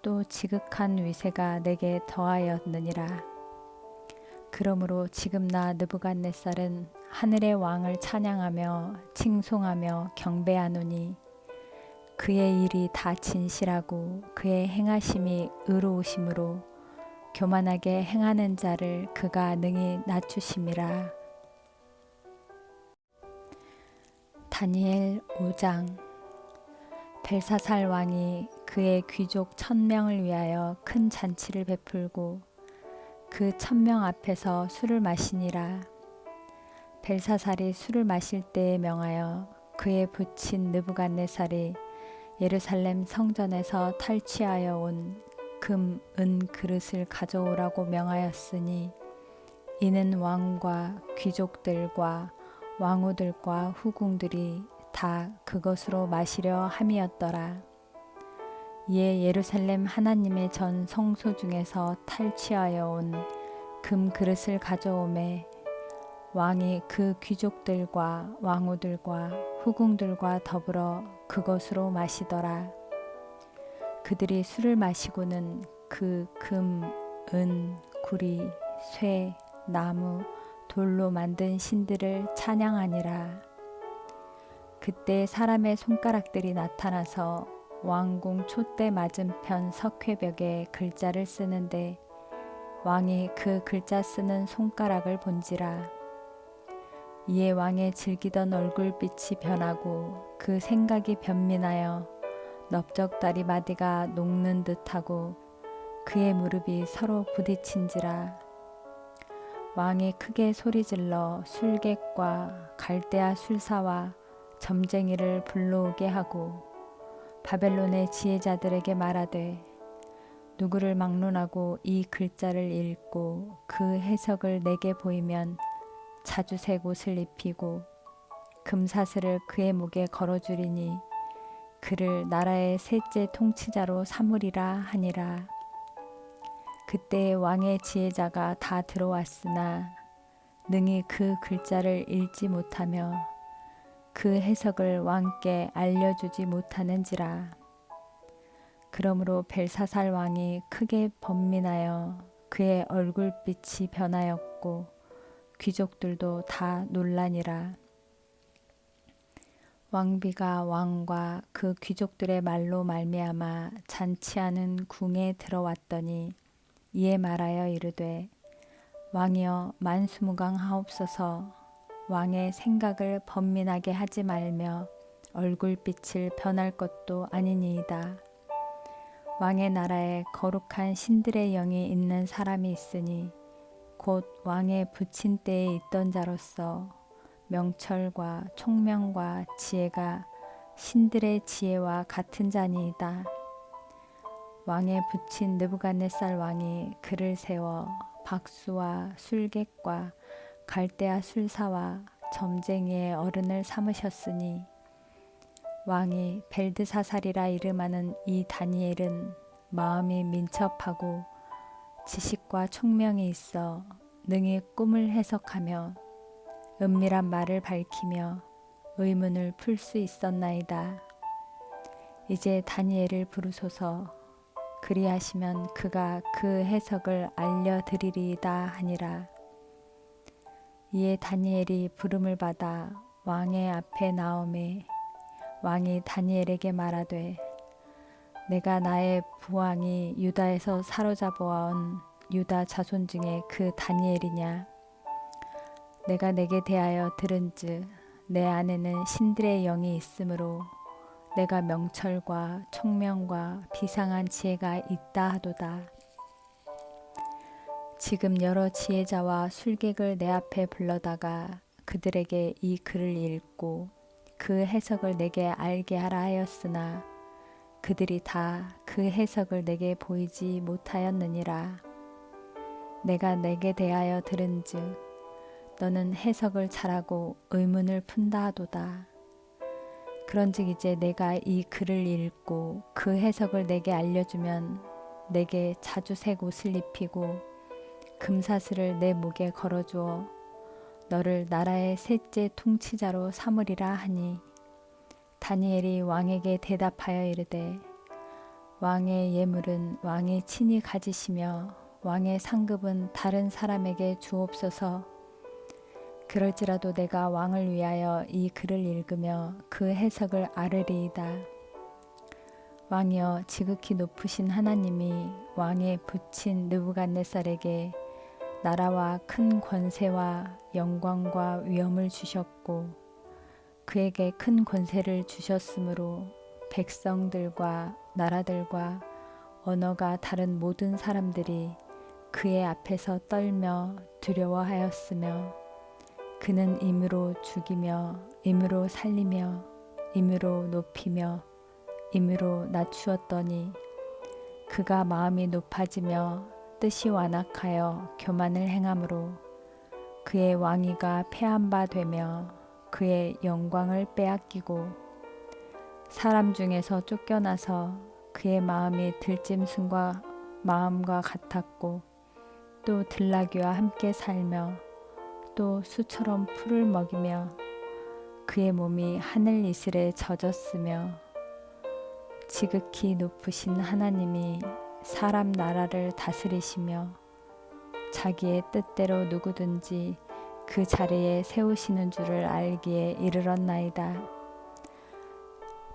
또 지극한 위세가 내게 더하였느니라. 그러므로 지금 나 느부갓네살은 하늘의 왕을 찬양하며 칭송하며 경배하노니 그의 일이 다 진실하고 그의 행하심이 의로우심으로 교만하게 행하는 자를 그가 능히 낮추심이라. 다니엘 5장. 벨사살 왕이 그의 귀족 1000명을 위하여 큰 잔치를 베풀고 그 1000명 앞에서 술을 마시니라. 벨사살이 술을 마실 때에 명하여 그의 부친 느부갓네살이 예루살렘 성전에서 탈취하여 온 금, 은 그릇을 가져오라고 명하였으니 이는 왕과 귀족들과 왕후들과 후궁들이 다 그것으로 마시려 함이었더라. 이에 예루살렘 하나님의 전 성소 중에서 탈취하여 온 금 그릇을 가져오매 왕이 그 귀족들과 왕후들과 후궁들과 더불어 그것으로 마시더라. 그들이 술을 마시고는 그 금, 은, 구리, 쇠, 나무, 돌로 만든 신들을 찬양하니라. 그때 사람의 손가락들이 나타나서 왕궁 촛대 맞은편 석회벽에 글자를 쓰는데 왕이 그 글자 쓰는 손가락을 본지라. 이에 왕의 즐기던 얼굴빛이 변하고 그 생각이 변민하여 넓적다리 마디가 녹는 듯하고 그의 무릎이 서로 부딪힌지라. 왕이 크게 소리질러 술객과 갈대아 술사와 점쟁이를 불러오게 하고 바벨론의 지혜자들에게 말하되 누구를 막론하고 이 글자를 읽고 그 해석을 내게 보이면 자주색 옷을 입히고 금사슬을 그의 목에 걸어주리니 그를 나라의 셋째 통치자로 삼으리라 하니라. 그때 왕의 지혜자가 다 들어왔으나 능히 그 글자를 읽지 못하며 그 해석을 왕께 알려주지 못하는지라. 그러므로 벨사살 왕이 크게 번민하여 그의 얼굴빛이 변하였고 귀족들도 다 놀라니라. 왕비가 왕과 그 귀족들의 말로 말미암아 잔치하는 궁에 들어왔더니 이에 말하여 이르되 왕이여 만수무강하옵소서. 왕의 생각을 번민하게 하지 말며 얼굴빛을 변할 것도 아니니이다. 왕의 나라에 거룩한 신들의 영이 있는 사람이 있으니 곧 왕의 부친 때에 있던 자로서 명철과 총명과 지혜가 신들의 지혜와 같은 자니이다. 왕의 부친 느부갓네살 왕이 그를 세워 박수와 술객과 갈대아 술사와 점쟁이의 어른을 삼으셨으니 왕이 벨드사살이라 이름하는 이 다니엘은 마음이 민첩하고 지식과 총명이 있어 능히 꿈을 해석하며 은밀한 말을 밝히며 의문을 풀 수 있었나이다. 이제 다니엘을 부르소서. 그리하시면 그가 그 해석을 알려드리리이다 하니라. 이에 다니엘이 부름을 받아 왕의 앞에 나오매 왕이 다니엘에게 말하되 내가 나의 부왕이 유다에서 사로잡아온 유다 자손 중에 그 다니엘이냐. 내가 내게 대하여 들은즉 내 안에는 신들의 영이 있으므로 내가 명철과 총명과 비상한 지혜가 있다 하도다. 지금 여러 지혜자와 술객을 내 앞에 불러다가 그들에게 이 글을 읽고 그 해석을 내게 알게 하라 하였으나 그들이 다 그 해석을 내게 보이지 못하였느니라. 내가 내게 대하여 들은즉 너는 해석을 잘하고 의문을 푼다 하도다. 그런즉 이제 내가 이 글을 읽고 그 해석을 내게 알려주면 내게 자주색 옷을 입히고 금사슬을 내 목에 걸어주어 너를 나라의 셋째 통치자로 삼으리라 하니 다니엘이 왕에게 대답하여 이르되 왕의 예물은 왕이 친히 가지시며 왕의 상급은 다른 사람에게 주옵소서. 그럴지라도 내가 왕을 위하여 이 글을 읽으며 그 해석을 알으리이다. 왕이여 지극히 높으신 하나님이 왕에 붙인 느부갓네살에게 나라와 큰 권세와 영광과 위엄을 주셨고 그에게 큰 권세를 주셨으므로 백성들과 나라들과 언어가 다른 모든 사람들이 그의 앞에서 떨며 두려워하였으며 그는 임으로 죽이며 임으로 살리며 임으로 높이며 임으로 낮추었더니 그가 마음이 높아지며 뜻이 완악하여 교만을 행함으로 그의 왕위가 패한 바 되며 그의 영광을 빼앗기고 사람 중에서 쫓겨나서 그의 마음이 들짐승과 마음과 같았고 또 들나귀와 함께 살며 또 수처럼 풀을 먹이며 그의 몸이 하늘 이슬에 젖었으며 지극히 높으신 하나님이 사람 나라를 다스리시며 자기의 뜻대로 누구든지 그 자리에 세우시는 줄을 알기에 이르렀나이다.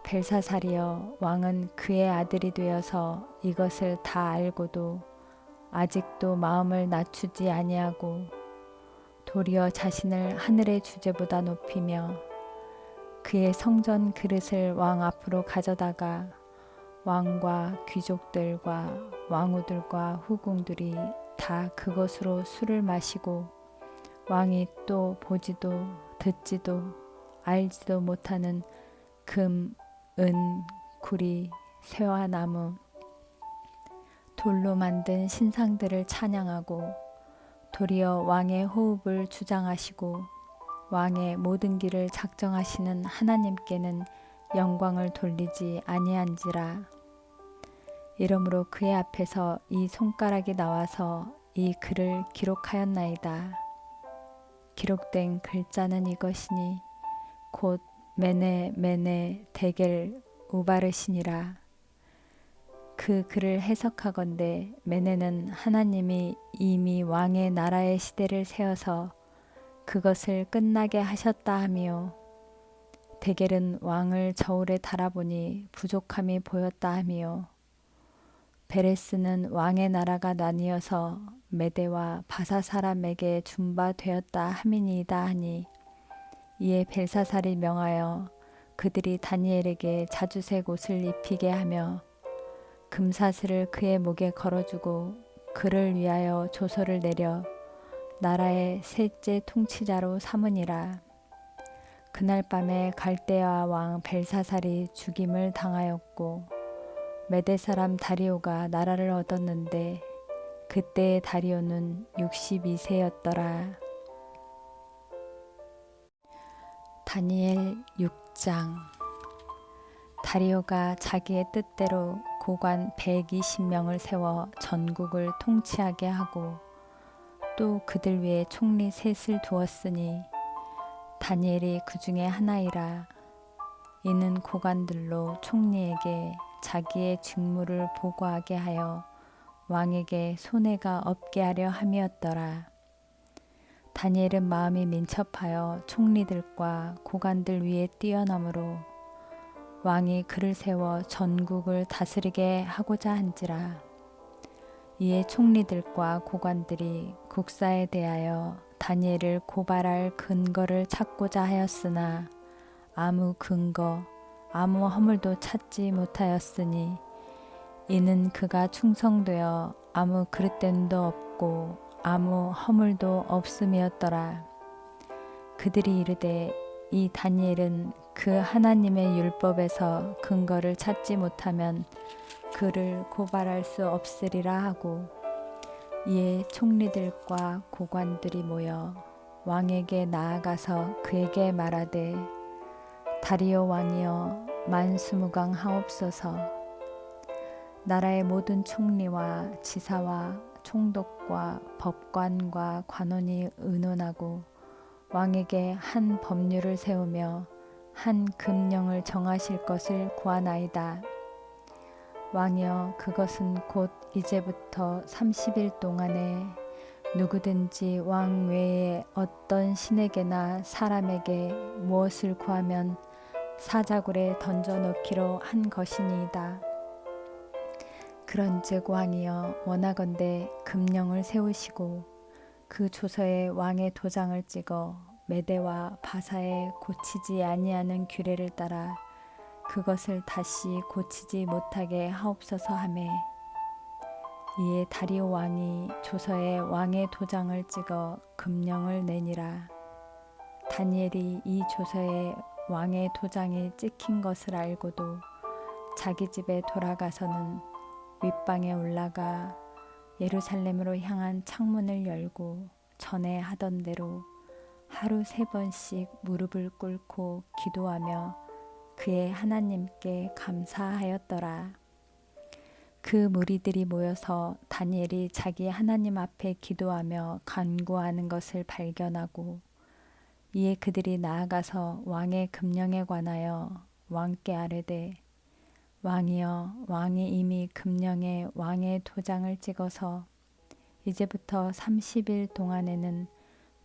벨사살이여 왕은 그의 아들이 되어서 이것을 다 알고도 아직도 마음을 낮추지 아니하고 도리어 자신을 하늘의 주제보다 높이며 그의 성전 그릇을 왕 앞으로 가져다가 왕과 귀족들과 왕후들과 후궁들이 다 그것으로 술을 마시고 왕이 또 보지도 듣지도 알지도 못하는 금, 은, 구리, 쇠와 나무, 돌로 만든 신상들을 찬양하고 도리어 왕의 호흡을 주장하시고 왕의 모든 길을 작정하시는 하나님께는 영광을 돌리지 아니한지라. 이러므로 그의 앞에서 이 손가락이 나와서 이 글을 기록하였나이다. 기록된 글자는 이것이니 곧 메네 메네 데겔 우바르시니라. 그 글을 해석하건대 메네는 하나님이 이미 왕의 나라의 시대를 세워서 그것을 끝나게 하셨다 하며 데겔은 왕을 저울에 달아보니 부족함이 보였다 하며 베레스는 왕의 나라가 나뉘어서 메대와 바사 사람에게 준 바 되었다 함이니이다 하니 이에 벨사살이 명하여 그들이 다니엘에게 자주색 옷을 입히게 하며 금사슬을 그의 목에 걸어주고 그를 위하여 조서를 내려 나라의 셋째 통치자로 삼으니라. 그날 밤에 갈대아 왕 벨사살이 죽임을 당하였고 메대 사람 다리오가 나라를 얻었는데 그때의 다리오는 62세였더라. 다니엘 6장. 다리오가 자기의 뜻대로 고관 120명을 세워 전국을 통치하게 하고 또 그들 위에 총리 셋을 두었으니 다니엘이 그 중에 하나이라. 이는 고관들로 총리에게 자기의 직무를 보고하게 하여 왕에게 손해가 없게 하려 함이었더라. 다니엘은 마음이 민첩하여 총리들과 고관들 위에 뛰어넘으로 왕이 그를 세워 전국을 다스리게 하고자 한지라. 이에 총리들과 고관들이 국사에 대하여 다니엘을 고발할 근거를 찾고자 하였으나 아무 근거, 아무 허물도 찾지 못하였으니 이는 그가 충성되어 아무 그릇됨도 없고 아무 허물도 없음이었더라. 그들이 이르되 이 다니엘은 그 하나님의 율법에서 근거를 찾지 못하면 그를 고발할 수 없으리라 하고 이에 총리들과 고관들이 모여 왕에게 나아가서 그에게 말하되 다리오 왕이여 만수무강하옵소서. 나라의 모든 총리와 지사와 총독과 법관과 관원이 의논하고 왕에게 한 법률을 세우며 한 금령을 정하실 것을 구하나이다. 왕이여 그것은 곧 이제부터 30일 동안에 누구든지 왕 외에 어떤 신에게나 사람에게 무엇을 구하면 사자굴에 던져 넣기로 한 것이니이다. 그런즉 왕이여 원하건대 금령을 세우시고 그 조서에 왕의 도장을 찍어 메대와 바사에 고치지 아니하는 규례를 따라 그것을 다시 고치지 못하게 하옵소서 하매 이에 다리오 왕이 조서에 왕의 도장을 찍어 금령을 내니라. 다니엘이 이 조서에 왕의 도장이 찍힌 것을 알고도 자기 집에 돌아가서는 윗방에 올라가 예루살렘으로 향한 창문을 열고 전에 하던 대로 하루 3번씩 무릎을 꿇고 기도하며 그의 하나님께 감사하였더라. 그 무리들이 모여서 다니엘이 자기 하나님 앞에 기도하며 간구하는 것을 발견하고 이에 그들이 나아가서 왕의 금령에 관하여 왕께 아뢰되 왕이여 왕이 이미 금령에 왕의 도장을 찍어서 이제부터 30일 동안에는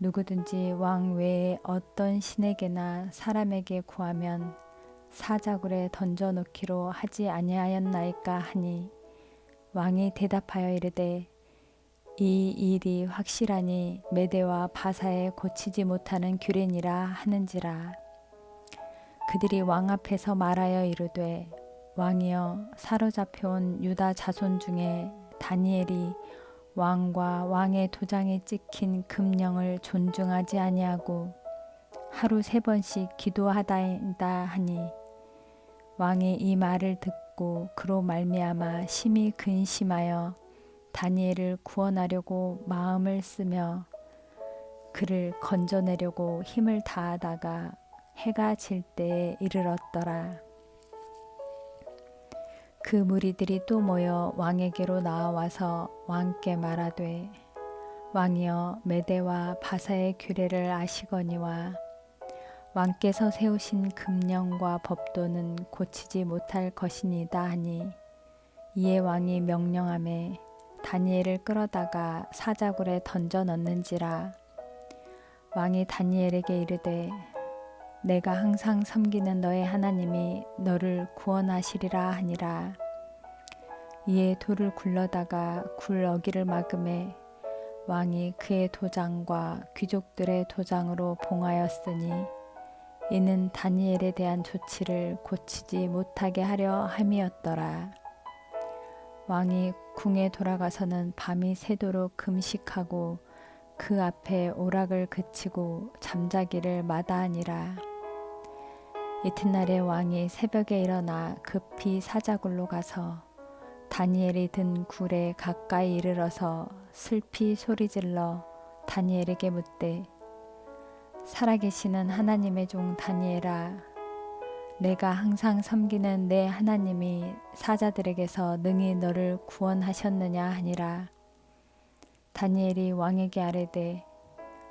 누구든지 왕 외에 어떤 신에게나 사람에게 구하면 사자굴에 던져놓기로 하지 아니하였나이까 하니 왕이 대답하여 이르되 이 일이 확실하니 메대와 바사에 고치지 못하는 규례니라 하는지라. 그들이 왕 앞에서 말하여 이르되 왕이여 사로잡혀온 유다 자손 중에 다니엘이 왕과 왕의 도장에 찍힌 금령을 존중하지 아니하고 하루 3번씩 기도하다인다 하니 왕이 이 말을 듣고 그로 말미암아 심히 근심하여 다니엘을 구원하려고 마음을 쓰며 그를 건져내려고 힘을 다하다가 해가 질 때에 이르렀더라. 그 무리들이 또 모여 왕에게로 나와서 왕께 말하되 왕이여 메대와 바사의 규례를 아시거니와 왕께서 세우신 금령과 법도는 고치지 못할 것이니이다 하니 이에 왕이 명령하매 다니엘을 끌어다가 사자굴에 던져 넣는지라. 왕이 다니엘에게 이르되 내가 항상 섬기는 너의 하나님이 너를 구원하시리라 하니라. 이에 돌을 굴러다가 굴 어기를 막음에 왕이 그의 도장과 귀족들의 도장으로 봉하였으니 이는 다니엘에 대한 조치를 고치지 못하게 하려 함이었더라. 왕이 궁에 돌아가서는 밤이 새도록 금식하고 그 앞에 오락을 그치고 잠자기를 마다하니라. 이튿날에 왕이 새벽에 일어나 급히 사자굴로 가서 다니엘이 든 굴에 가까이 이르러서 슬피 소리질러 다니엘에게 묻되 살아계시는 하나님의 종 다니엘아, 내가 항상 섬기는 내 하나님이 사자들에게서 능히 너를 구원하셨느냐 하니라. 다니엘이 왕에게 아뢰되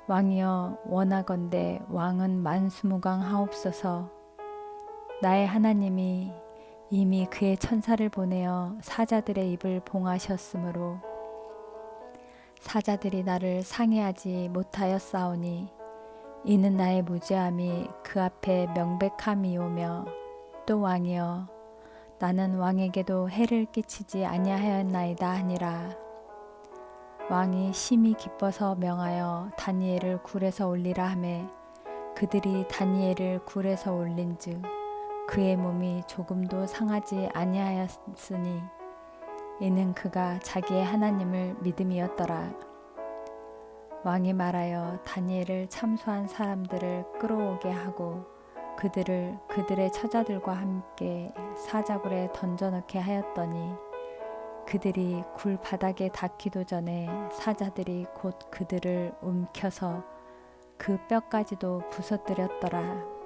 왕이여 원하건대 왕은 만수무강하옵소서. 나의 하나님이 이미 그의 천사를 보내어 사자들의 입을 봉하셨으므로 사자들이 나를 상해하지 못하였사오니 이는 나의 무죄함이 그 앞에 명백함이오며 또 왕이여 나는 왕에게도 해를 끼치지 아니하였나이다 하니라. 왕이 심히 기뻐서 명하여 다니엘을 굴에서 올리라 하매 그들이 다니엘을 굴에서 올린즉 그의 몸이 조금도 상하지 아니하였으니 이는 그가 자기의 하나님을 믿음이었더라. 왕이 말하여 다니엘을 참소한 사람들을 끌어오게 하고 그들을 그들의 처자들과 함께 사자굴에 던져넣게 하였더니 그들이 굴 바닥에 닿기도 전에 사자들이 곧 그들을 움켜서 그 뼈까지도 부서뜨렸더라.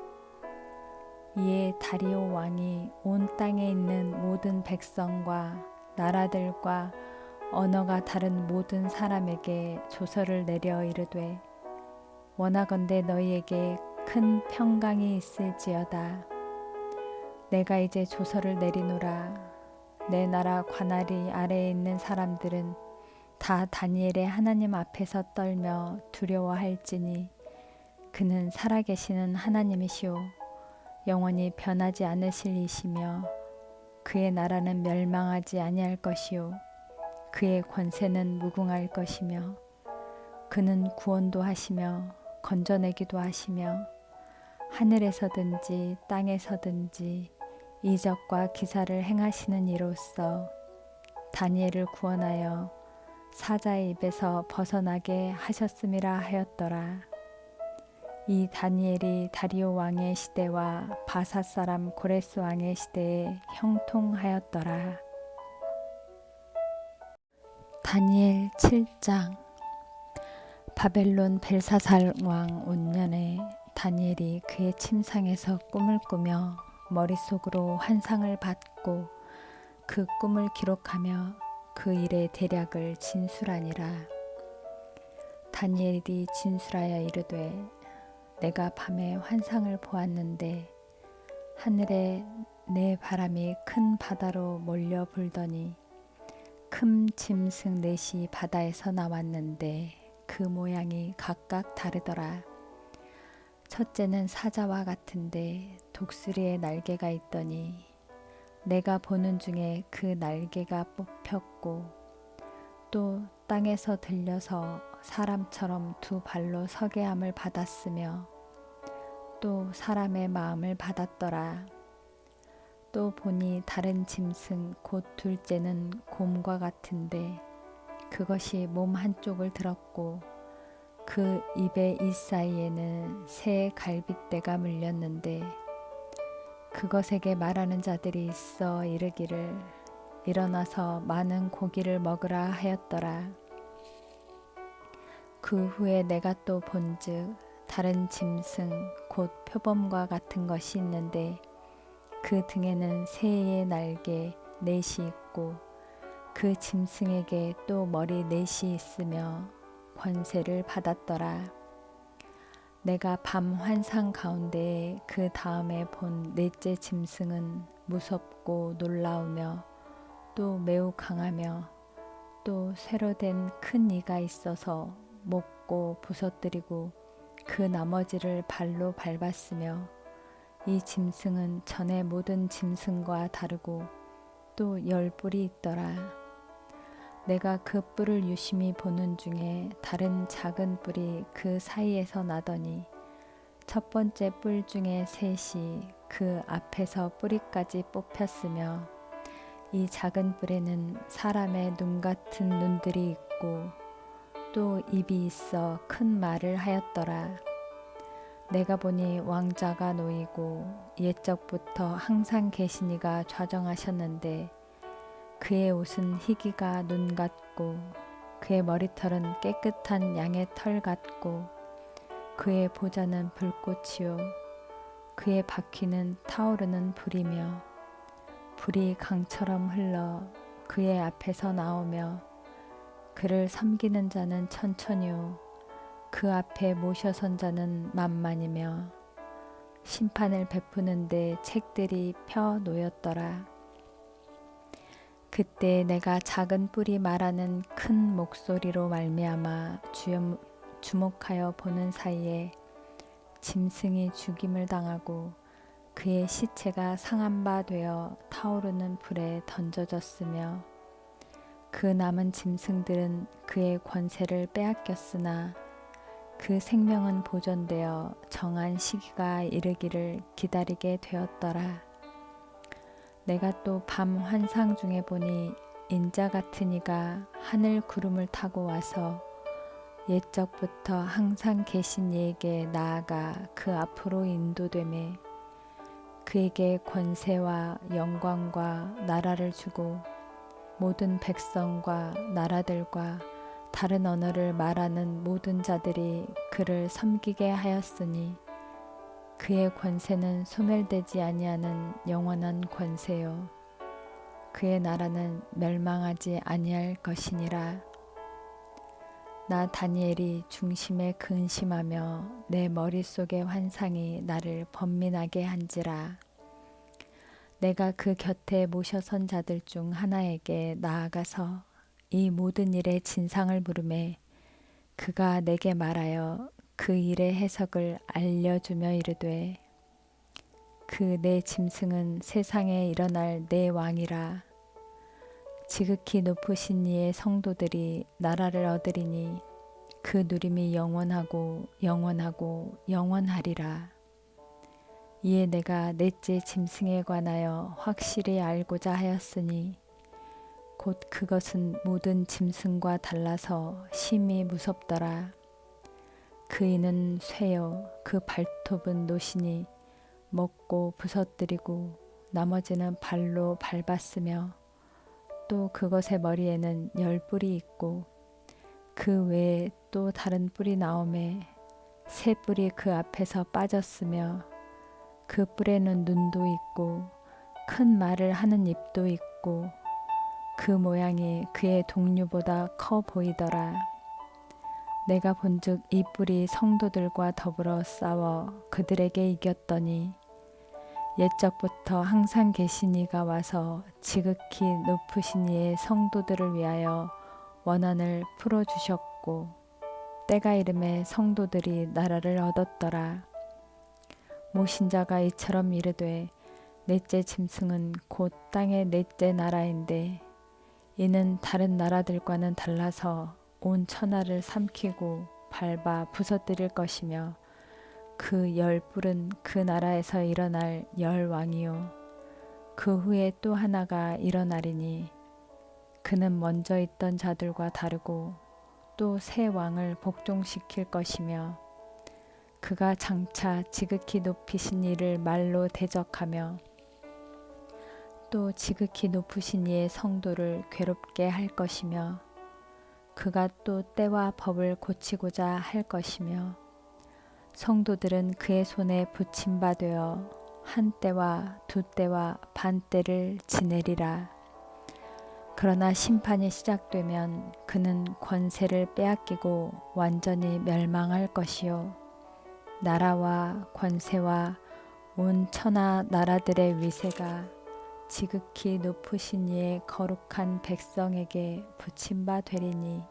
이에 다리오 왕이 온 땅에 있는 모든 백성과 나라들과 언어가 다른 모든 사람에게 조서를 내려 이르되 원하건대 너희에게 큰 평강이 있을지어다. 내가 이제 조서를 내리노라. 내 나라 관할이 아래에 있는 사람들은 다 다니엘의 하나님 앞에서 떨며 두려워할지니 그는 살아계시는 하나님이시오 영원히 변하지 않으실 이시며 그의 나라는 멸망하지 아니할 것이요 그의 권세는 무궁할 것이며 그는 구원도 하시며 건져내기도 하시며 하늘에서든지 땅에서든지 이적과 기사를 행하시는 이로써 다니엘을 구원하여 사자의 입에서 벗어나게 하셨음이라 하였더라. 이 다니엘이 다리오 왕의 시대와 바사 사람 고레스 왕의 시대에 형통하였더라. 다니엘 7장. 바벨론 벨사살 왕 온년에 다니엘이 그의 침상에서 꿈을 꾸며 머릿속으로 환상을 받고 그 꿈을 기록하며 그 일의 대략을 진술하니라. 다니엘이 진술하여 이르되 내가 밤에 환상을 보았는데 하늘에 내 바람이 큰 바다로 몰려 불더니 큰 짐승 넷이 바다에서 나왔는데 그 모양이 각각 다르더라. 첫째는 사자와 같은데 독수리의 날개가 있더니 내가 보는 중에 그 날개가 뽑혔고 또 땅에서 들려서 사람처럼 두 발로 서게 함을 받았으며 또 사람의 마음을 받았더라. 또 보니 다른 짐승 곧 둘째는 곰과 같은데 그것이 몸 한쪽을 들었고 그 입의 이 사이에는 새 갈빗대가 물렸는데 그것에게 말하는 자들이 있어 이르기를 일어나서 많은 고기를 먹으라 하였더라. 그 후에 내가 또 본즉 다른 짐승 곧 표범과 같은 것이 있는데 그 등에는 새의 날개 넷이 있고 그 짐승에게 또 머리 넷이 있으며 권세를 받았더라. 내가 밤 환상 가운데 그 다음에 본 넷째 짐승은 무섭고 놀라우며 또 매우 강하며 또 새로 된 큰 이가 있어서 먹고 부서뜨리고 그 나머지를 발로 밟았으며 이 짐승은 전의 모든 짐승과 다르고 또 10뿔이 있더라. 내가 그 뿔을 유심히 보는 중에 다른 작은 뿔이 그 사이에서 나더니 첫 번째 뿔 중에 셋이 그 앞에서 뿌리까지 뽑혔으며 이 작은 뿔에는 사람의 눈 같은 눈들이 있고 또 입이 있어 큰 말을 하였더라. 내가 보니 왕자가 놓이고 옛적부터 항상 계신 이가 좌정하셨는데 그의 옷은 희기가 눈 같고 그의 머리털은 깨끗한 양의 털 같고 그의 보좌는 불꽃이요 그의 바퀴는 타오르는 불이며 불이 강처럼 흘러 그의 앞에서 나오며 그를 섬기는 자는 천천히요 그 앞에 모셔선 자는 만만이며 심판을 베푸는데 책들이 펴 놓였더라. 그때 내가 작은 뿔이 말하는 큰 목소리로 말미암아 주목하여 보는 사이에 짐승이 죽임을 당하고 그의 시체가 상한 바 되어 타오르는 불에 던져졌으며 그 남은 짐승들은 그의 권세를 빼앗겼으나 그 생명은 보존되어 정한 시기가 이르기를 기다리게 되었더라. 내가 또 밤 환상 중에 보니 인자 같은 이가 하늘 구름을 타고 와서 옛적부터 항상 계신 이에게 나아가 그 앞으로 인도되매 그에게 권세와 영광과 나라를 주고 모든 백성과 나라들과 다른 언어를 말하는 모든 자들이 그를 섬기게 하였으니 그의 권세는 소멸되지 아니하는 영원한 권세요 그의 나라는 멸망하지 아니할 것이니라. 나 다니엘이 중심에 근심하며 내 머릿속의 환상이 나를 번민하게 한지라. 내가 그 곁에 모셔선 자들 중 하나에게 나아가서 이 모든 일의 진상을 물으매 그가 내게 말하여 그 일의 해석을 알려주며 이르되 그 내 짐승은 세상에 일어날 내 왕이라. 지극히 높으신 이의 성도들이 나라를 얻으리니 그 누림이 영원하고 영원하고 영원하리라. 이에 내가 넷째 짐승에 관하여 확실히 알고자 하였으니 곧 그것은 모든 짐승과 달라서 심히 무섭더라. 그 이는 쇠요 그 발톱은 노시니 먹고 부서뜨리고 나머지는 발로 밟았으며 또 그것의 머리에는 10뿔이 있고 그 외에 또 다른 뿔이 나오매 새 뿔이 그 앞에서 빠졌으며 그 뿔에는 눈도 있고 큰 말을 하는 입도 있고 그 모양이 그의 동류보다 커 보이더라. 내가 본즉 이 뿔이 성도들과 더불어 싸워 그들에게 이겼더니 옛적부터 항상 계신 이가 와서 지극히 높으신 이의 성도들을 위하여 원한을 풀어주셨고 때가 이름에 성도들이 나라를 얻었더라. 모신자가 이처럼 이르되 넷째 짐승은 곧 땅의 넷째 나라인데 이는 다른 나라들과는 달라서 온 천하를 삼키고 밟아 부서뜨릴 것이며 그 10뿔은 그 나라에서 일어날 10왕이요 그 후에 또 하나가 일어나리니 그는 먼저 있던 자들과 다르고 또 새 왕을 복종시킬 것이며 그가 장차 지극히 높이신 이를 말로 대적하며 또 지극히 높으신 이의 성도를 괴롭게 할 것이며 그가 또 때와 법을 고치고자 할 것이며 성도들은 그의 손에 붙임 바 되어 한 때와 두 때와 반 때를 지내리라. 그러나 심판이 시작되면 그는 권세를 빼앗기고 완전히 멸망할 것이요 나라와 권세와 온 천하 나라들의 위세가 지극히 높으신 이의 거룩한 백성에게 붙임 바 되리니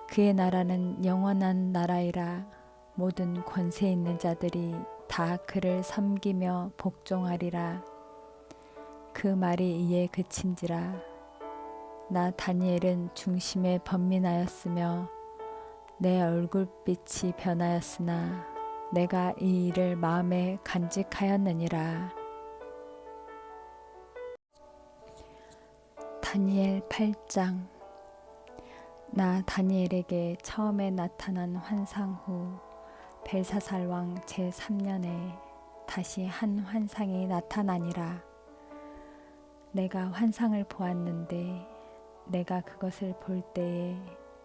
그의 나라는 영원한 나라이라. 모든 권세 있는 자들이 다 그를 섬기며 복종하리라. 그 말이 이에 그친지라. 나 다니엘은 중심에 번민하였으며 내 얼굴빛이 변하였으나 내가 이 일을 마음에 간직하였느니라. 다니엘 8장. 나 다니엘에게 처음에 나타난 환상 후 벨사살 왕 제3년에 다시 한 환상이 나타나니라. 내가 환상을 보았는데 내가 그것을 볼 때에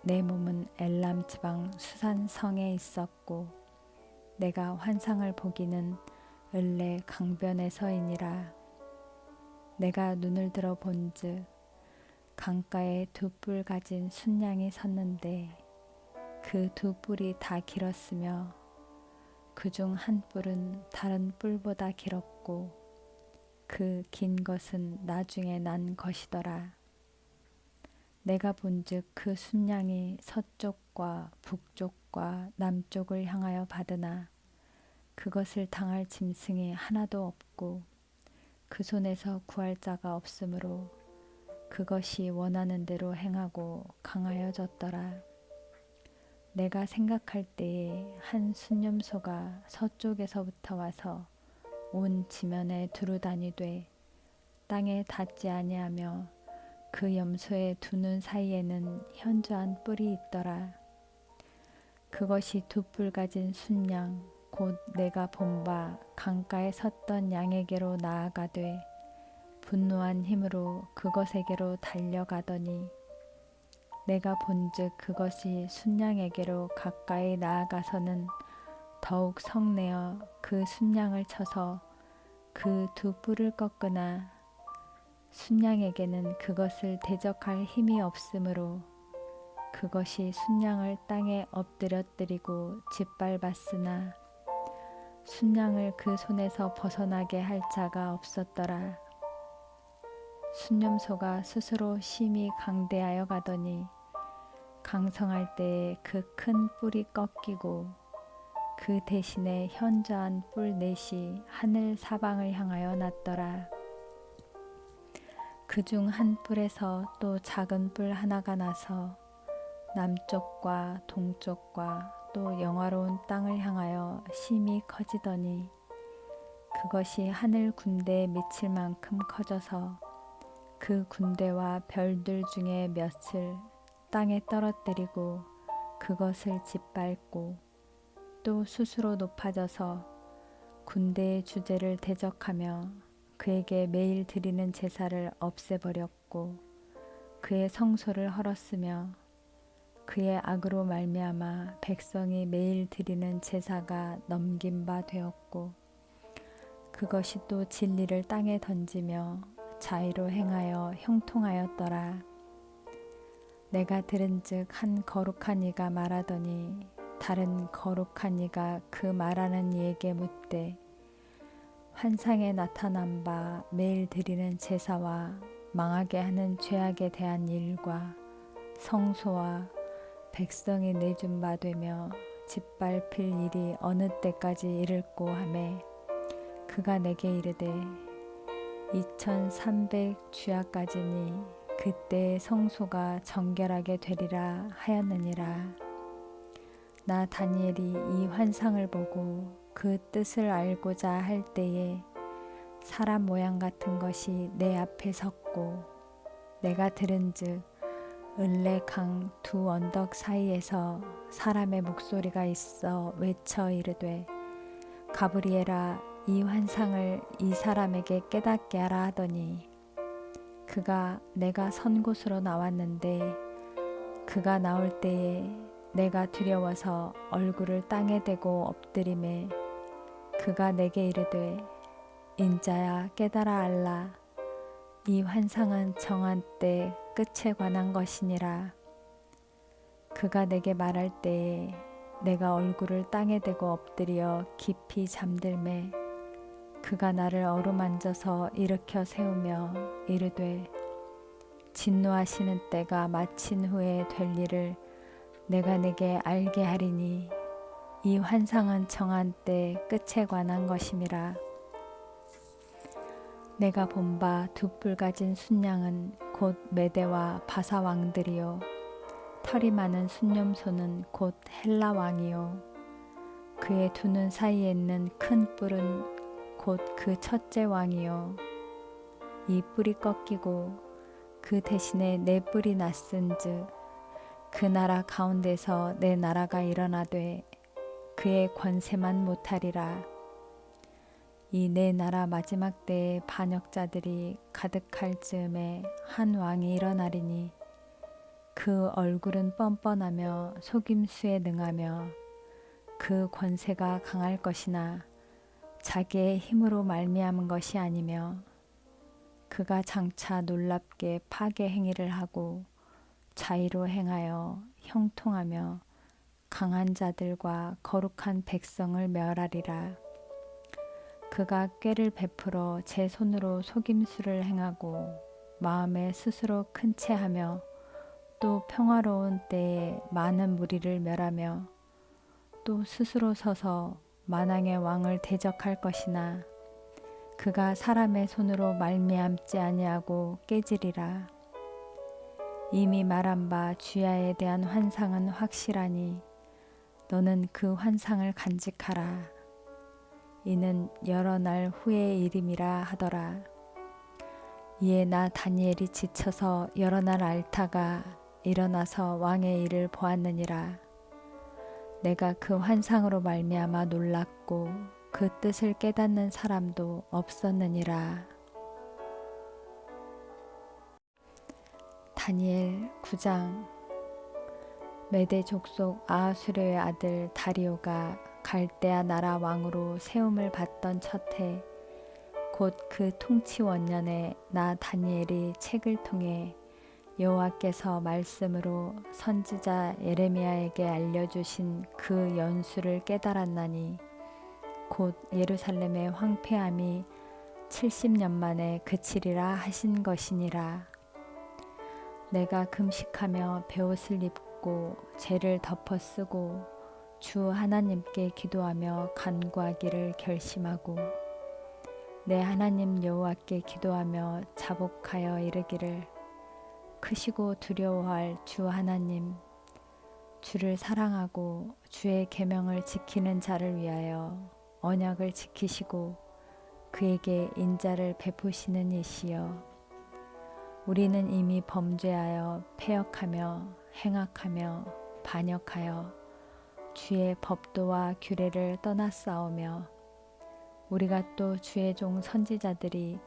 내 몸은 엘람 지방 수산성에 있었고 내가 환상을 보기는 을레 강변에서이니라. 내가 눈을 들어 본즉 강가에 2뿔 가진 순양이 섰는데 그 2뿔이 다 길었으며 그중 한 뿔은 다른 뿔보다 길었고 그 긴 것은 나중에 난 것이더라. 내가 본즉 그 순양이 서쪽과 북쪽과 남쪽을 향하여 받으나 그것을 당할 짐승이 하나도 없고 그 손에서 구할 자가 없으므로 그것이 원하는 대로 행하고 강하여졌더라. 내가 생각할 때에 한 순념소가 서쪽에서부터 와서 온 지면에 두루다니되 땅에 닿지 아니하며 그 염소의 두 눈 사이에는 현저한 뿔이 있더라. 그것이 2뿔 가진 순양 곧 내가 본 바 강가에 섰던 양에게로 나아가되 분노한 힘으로 그것에게로 달려가더니 내가 본즉 그것이 순양에게로 가까이 나아가서는 더욱 성내어 그 순양을 쳐서 그 2뿔을 꺾으나 순양에게는 그것을 대적할 힘이 없으므로 그것이 순양을 땅에 엎드려뜨리고 짓밟았으나 순양을 그 손에서 벗어나게 할 자가 없었더라. 순념소가 스스로 심히 강대하여 가더니 강성할 때에 그 큰 뿔이 꺾이고 그 대신에 현저한 뿔 넷이 하늘 사방을 향하여 났더라. 그중 한 뿔에서 또 작은 뿔 하나가 나서 남쪽과 동쪽과 또 영화로운 땅을 향하여 심히 커지더니 그것이 하늘 군대에 미칠 만큼 커져서 그 군대와 별들 중에 몇을 땅에 떨어뜨리고 그것을 짓밟고 또 스스로 높아져서 군대의 주제를 대적하며 그에게 매일 드리는 제사를 없애버렸고 그의 성소를 헐었으며 그의 악으로 말미암아 백성이 매일 드리는 제사가 넘긴 바 되었고 그것이 또 진리를 땅에 던지며 자의로 행하여 형통하였더라. 내가 들은즉 한 거룩한 이가 말하더니 다른 거룩한 이가 그 말하는 이에게 묻되 환상에 나타난 바 매일 드리는 제사와 망하게 하는 죄악에 대한 일과 성소와 백성이 내준 바 되며 짓밟힐 일이 어느 때까지 이를꼬 하매 그가 내게 이르되 2300 주야까지니 그때의 성소가 정결하게 되리라 하였느니라. 나 다니엘이 이 환상을 보고 그 뜻을 알고자 할 때에 사람 모양 같은 것이 내 앞에 섰고 내가 들은즉 을레 강 두 언덕 사이에서 사람의 목소리가 있어 외쳐 이르되 가브리엘아 이 환상을 이 사람에게 깨닫게 하라 하더니 그가 내가 선 곳으로 나왔는데 그가 나올 때에 내가 두려워서 얼굴을 땅에 대고 엎드림에 그가 내게 이르되 인자야 깨달아 알라 이 환상은 정한 때 끝에 관한 것이니라. 그가 내게 말할 때에 내가 얼굴을 땅에 대고 엎드려 깊이 잠들매 그가 나를 어루만져서 일으켜 세우며 이르되 진노하시는 때가 마친 후에 될 일을 내가 내게 알게 하리니 이 환상은 정한 때 끝에 관한 것임이라. 내가 본 바 두 뿔 가진 순양은 곧 메대와 바사 왕들이요 털이 많은 순념소는 곧 헬라 왕이요 그의 두 눈 사이에 있는 큰 뿔은 곧 그 첫째 왕이요 이 뿔이 꺾이고 그 대신에 네 뿔이 났은즉 그 나라 가운데서 내 나라가 일어나되 그의 권세만 못하리라. 이 네 나라 마지막 때에 반역자들이 가득할 즈음에 한 왕이 일어나리니 그 얼굴은 뻔뻔하며 속임수에 능하며 그 권세가 강할 것이나 자기의 힘으로 말미암은 것이 아니며 그가 장차 놀랍게 파괴 행위를 하고 자의로 행하여 형통하며 강한 자들과 거룩한 백성을 멸하리라. 그가 꾀를 베풀어 제 손으로 속임수를 행하고 마음에 스스로 큰 채하며 또 평화로운 때에 많은 무리를 멸하며 또 스스로 서서 만왕의 왕을 대적할 것이나 그가 사람의 손으로 말미암지 아니하고 깨지리라. 이미 말한 바 주야에 대한 환상은 확실하니 너는 그 환상을 간직하라. 이는 여러 날 후의 일임이라 하더라. 이에 나 다니엘이 지쳐서 여러 날 앓다가 일어나서 왕의 일을 보았느니라. 내가 그 환상으로 말미암아 놀랐고 그 뜻을 깨닫는 사람도 없었느니라. 다니엘 9장. 메대 족속 아하수르의 아들 다리오가 갈대아 나라 왕으로 세움을 받던 첫해 곧 그 통치 원년에 나 다니엘이 책을 통해 여호와께서 말씀으로 선지자 예레미야에게 알려주신 그 연수를 깨달았나니 곧 예루살렘의 황폐함이 70년 만에 그치리라 하신 것이니라. 내가 금식하며 베옷을 입고 재를 덮어 쓰고 주 하나님께 기도하며 간구하기를 결심하고 내 하나님 여호와께 기도하며 자복하여 이르기를 크시고 두려워할 주 하나님, 주를 사랑하고 주의 계명을 지키는 자를 위하여 언약을 지키시고 그에게 인자를 베푸시는 이시여, 우리는 이미 범죄하여 패역하며 행악하며 반역하여 주의 법도와 규례를 떠났사오며 우리가 또 주의 종 선지자들이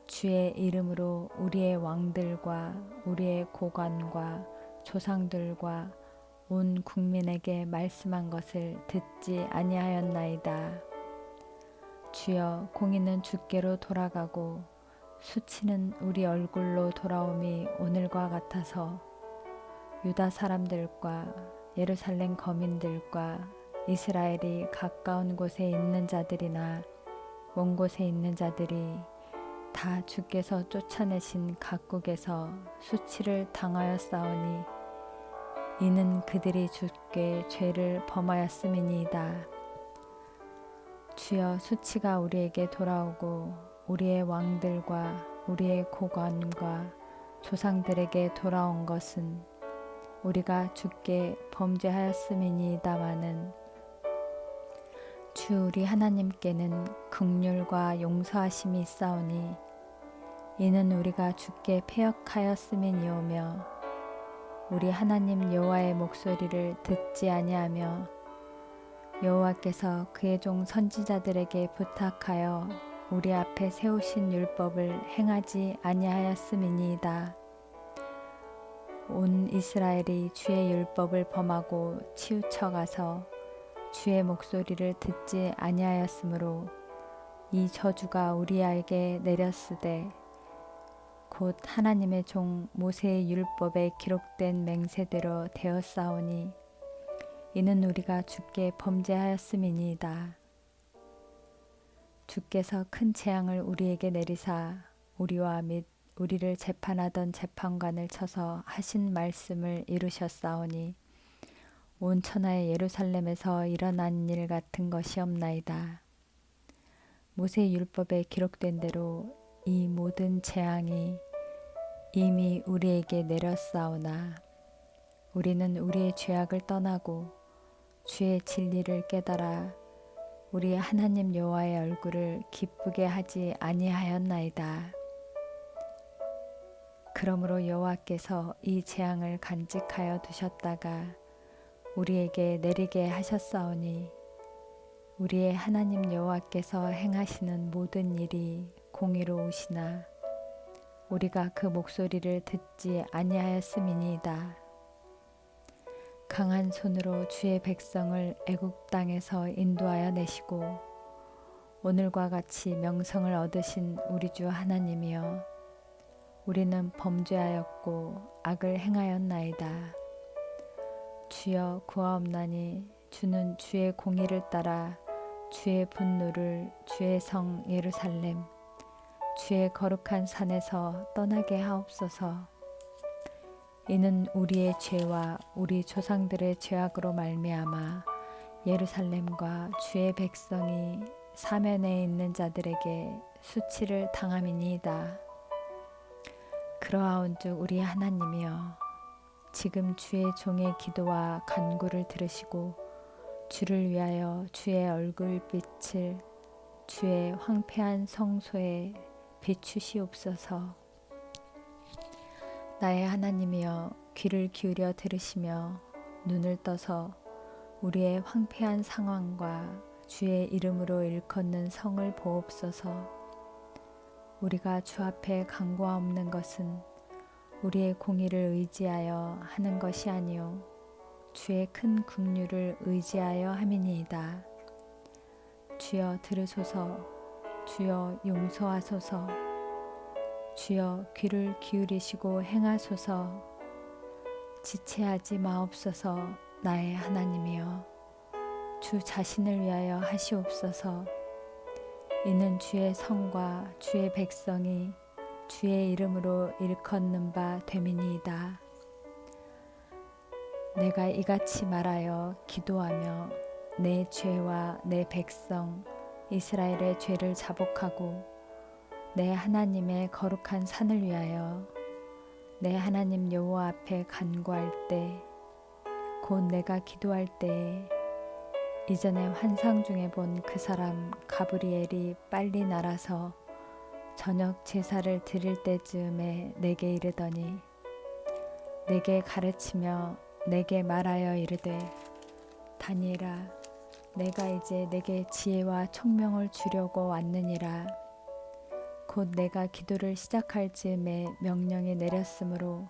주의 이름으로 우리의 왕들과 우리의 고관과 조상들과 온 국민에게 말씀한 것을 듣지 아니하였나이다. 주여, 공의는 주께로 돌아가고 수치는 우리 얼굴로 돌아옴이 오늘과 같아서 유다 사람들과 예루살렘 거민들과 이스라엘이 가까운 곳에 있는 자들이나 먼 곳에 있는 자들이 다 주께서 쫓아내신 각국에서 수치를 당하였사오니 이는 그들이 주께 죄를 범하였음이니이다. 주여, 수치가 우리에게 돌아오고 우리의 왕들과 우리의 고관과 조상들에게 돌아온 것은 우리가 주께 범죄하였음이니이다마는 주 우리 하나님께는 긍휼과 용서하심이 있사오니 이는 우리가 주께 패역하였음이니오며 우리 하나님 여호와의 목소리를 듣지 아니하며 여호와께서 그의 종 선지자들에게 부탁하여 우리 앞에 세우신 율법을 행하지 아니하였음이니이다. 온 이스라엘이 주의 율법을 범하고 치우쳐 주의 목소리를 듣지 아니하였으므로 이 저주가 우리에게 내렸으되 곧 하나님의 종 모세의 율법에 기록된 맹세대로 되었사오니 이는 우리가 주께 범죄하였음이니이다. 주께서 큰 재앙을 우리에게 내리사 우리와 및 우리를 재판하던 재판관을 쳐서 하신 말씀을 이루셨사오니 온 천하의 예루살렘에서 일어난 일 같은 것이 없나이다. 모세 율법에 기록된 대로 이 모든 재앙이 이미 우리에게 내렸사오나 우리는 우리의 죄악을 떠나고 주의 진리를 깨달아 우리 하나님 여호와의 얼굴을 기쁘게 하지 아니하였나이다. 그러므로 여호와께서 이 재앙을 간직하여 두셨다가 우리에게 내리게 하셨사오니 우리의 하나님 여호와께서 행하시는 모든 일이 공의로우시나 우리가 그 목소리를 듣지 아니하였음이니이다. 강한 손으로 주의 백성을 애굽 땅에서 인도하여 내시고 오늘과 같이 명성을 얻으신 우리 주 하나님이여, 우리는 범죄하였고 악을 행하였나이다. 주여, 구하옵나니 주는 주의 공의를 따라 주의 분노를 주의 성 예루살렘 주의 거룩한 산에서 떠나게 하옵소서. 이는 우리의 죄와 우리 조상들의 죄악으로 말미암아 예루살렘과 주의 백성이 사면에 있는 자들에게 수치를 당함이니이다. 그러하온즉 우리 하나님이여, 지금 주의 종의 기도와 간구를 들으시고 주를 위하여 주의 얼굴빛을 주의 황폐한 성소에 비추시옵소서. 나의 하나님이여, 귀를 기울여 들으시며 눈을 떠서 우리의 황폐한 상황과 주의 이름으로 일컫는 성을 보옵소서. 우리가 주 앞에 간구하옵는 것은 우리의 공의를 의지하여 하는 것이 아니요 주의 큰 긍휼을 의지하여 함이니이다. 주여 들으소서. 주여 용서하소서. 주여 귀를 기울이시고 행하소서. 지체하지 마옵소서. 나의 하나님이여, 주 자신을 위하여 하시옵소서. 이는 주의 성과 주의 백성이 주의 이름으로 일컫는 바 됨이니이다. 내가 이같이 말하여 기도하며 내 죄와 내 백성 이스라엘의 죄를 자복하고 내 하나님의 거룩한 산을 위하여 내 하나님 여호와 앞에 간구할 때 곧 내가 기도할 때에 이전에 환상 중에 본 그 사람 가브리엘이 빨리 날아서 저녁 제사를 드릴 때쯤에 내게 이르더니 내게 가르치며 내게 말하여 이르되 다니엘아 내가 이제 내게 지혜와 총명을 주려고 왔느니라. 곧 내가 기도를 시작할 즈음에 명령이 내렸으므로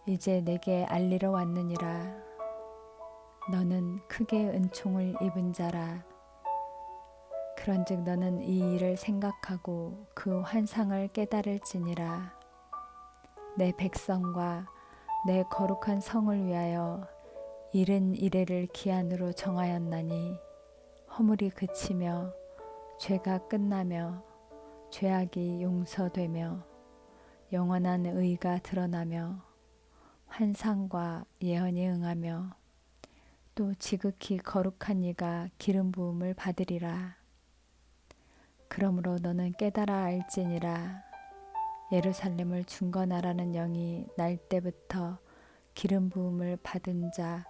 이제 내게 알리러 왔느니라. 너는 크게 은총을 입은 자라. 그런즉 너는 이 일을 생각하고 그 환상을 깨달을지니라. 내 백성과 내 거룩한 성을 위하여 이른 이래를 기한으로 정하였나니 허물이 그치며 죄가 끝나며 죄악이 용서되며 영원한 의가 드러나며 환상과 예언이 응하며 또 지극히 거룩한 이가 기름 부음을 받으리라. 그러므로 너는 깨달아 알지니라. 예루살렘을 중건하라는 영이 날 때부터 기름 부음을 받은 자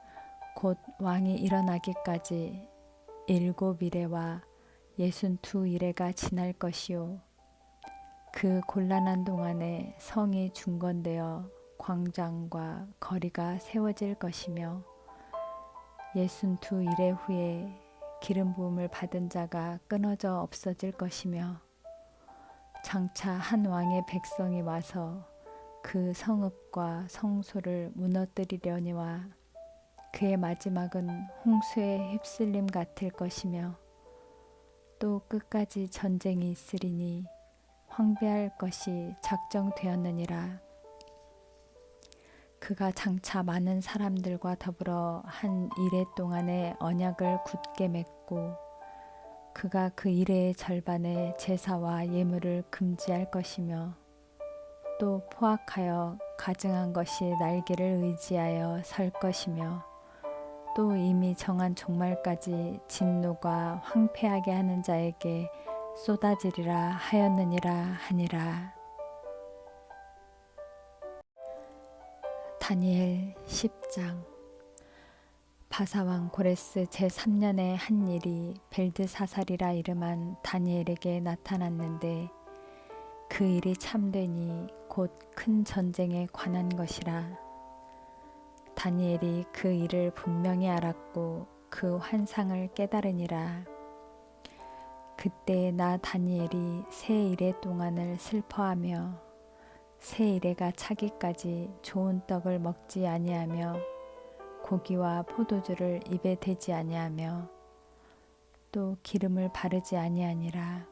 곧 왕이 일어나기까지 7이레와 62이레가 지날 것이요 그 곤란한 동안에 성이 중건되어 광장과 거리가 세워질 것이며 62이레 후에 기름 부음을 받은 자가 끊어져 없어질 것이며 장차 한 왕의 백성이 와서 그 성읍과 성소를 무너뜨리려니와 그의 마지막은 홍수에 휩쓸림 같을 것이며 또 끝까지 전쟁이 있으리니 황폐할 것이 작정되었느니라. 그가 장차 많은 사람들과 더불어 한 이레 동안의 언약을 굳게 맺고 그가 그 이레의 절반의 제사와 예물을 금지할 것이며 또 포악하여 가증한 것이 날개를 의지하여 설 것이며 또 이미 정한 종말까지 진노가 황폐하게 하는 자에게 쏟아지리라 하였느니라 하니라. 다니엘 10장. 바사왕 고레스 제3년에 한 일이 벨드사살이라 이름한 다니엘에게 나타났는데 그 일이 참되니 곧 큰 전쟁에 관한 것이라. 다니엘이 그 일을 분명히 알았고 그 환상을 깨달으니라. 그때 나 다니엘이 세 이레 동안을 슬퍼하며 세 이레가 차기까지 좋은 떡을 먹지 아니하며 고기와 포도주를 입에 대지 아니하며 또 기름을 바르지 아니하니라.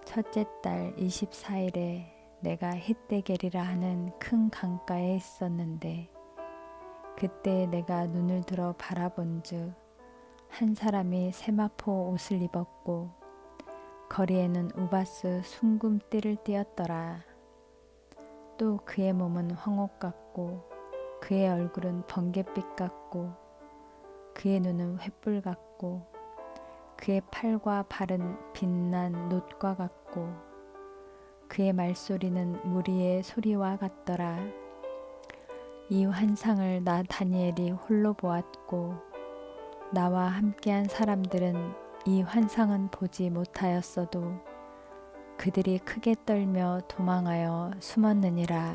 첫째 달 24일에 내가 힛데겔이라 하는 큰 강가에 있었는데 그때 내가 눈을 들어 바라본즉 한 사람이 세마포 옷을 입었고 거리에는 우바스 순금띠를 띠었더라. 또 그의 몸은 황옥 같고 그의 얼굴은 번갯빛 같고 그의 눈은 횃불 같고 그의 팔과 발은 빛난 놋과 같고 그의 말소리는 무리의 소리와 같더라. 이 환상을 나 다니엘이 홀로 보았고 나와 함께한 사람들은 이 환상은 보지 못하였어도 그들이 크게 떨며 도망하여 숨었느니라.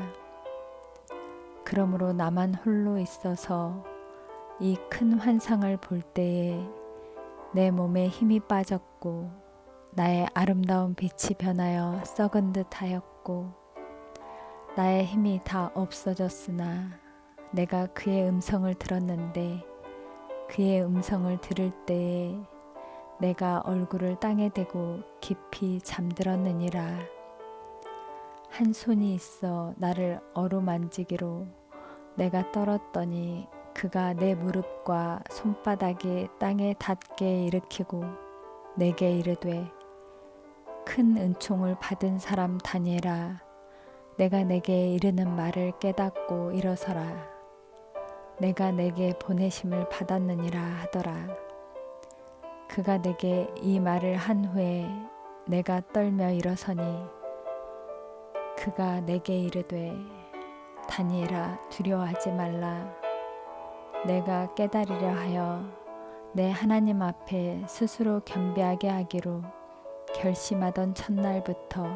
그러므로 나만 홀로 있어서 이 큰 환상을 볼 때에 내 몸에 힘이 빠졌고 나의 아름다운 빛이 변하여 썩은 듯 하였고 나의 힘이 다 없어졌으나 내가 그의 음성을 들었는데 그의 음성을 들을 때에 내가 얼굴을 땅에 대고 깊이 잠들었느니라. 한 손이 있어 나를 어루만지기로 내가 떨었더니 그가 내 무릎과 손바닥이 땅에 닿게 일으키고 내게 이르되 큰 은총을 받은 사람 다니엘아 내가 내게 이르는 말을 깨닫고 일어서라. 내가 내게 보내심을 받았느니라 하더라. 그가 내게 이 말을 한 후에 내가 떨며 일어서니 그가 내게 이르되 다니엘아 두려워하지 말라. 내가 깨달으려 하여 내 하나님 앞에 스스로 겸비하게 하기로 결심하던 첫날부터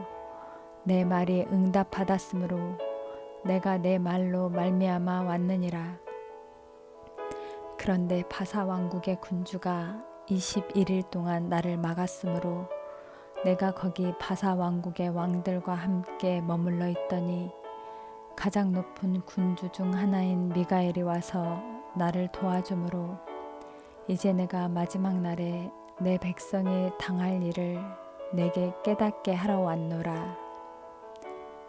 내 말이 응답받았으므로 내가 내 말로 말미암아 왔느니라. 그런데 바사 왕국의 군주가 21일 동안 나를 막았으므로 내가 거기 바사 왕국의 왕들과 함께 머물러 있더니 가장 높은 군주 중 하나인 미가엘이 와서 나를 도와주므로 이제 내가 마지막 날에 내 백성이 당할 일을 내게 깨닫게 하러 왔노라.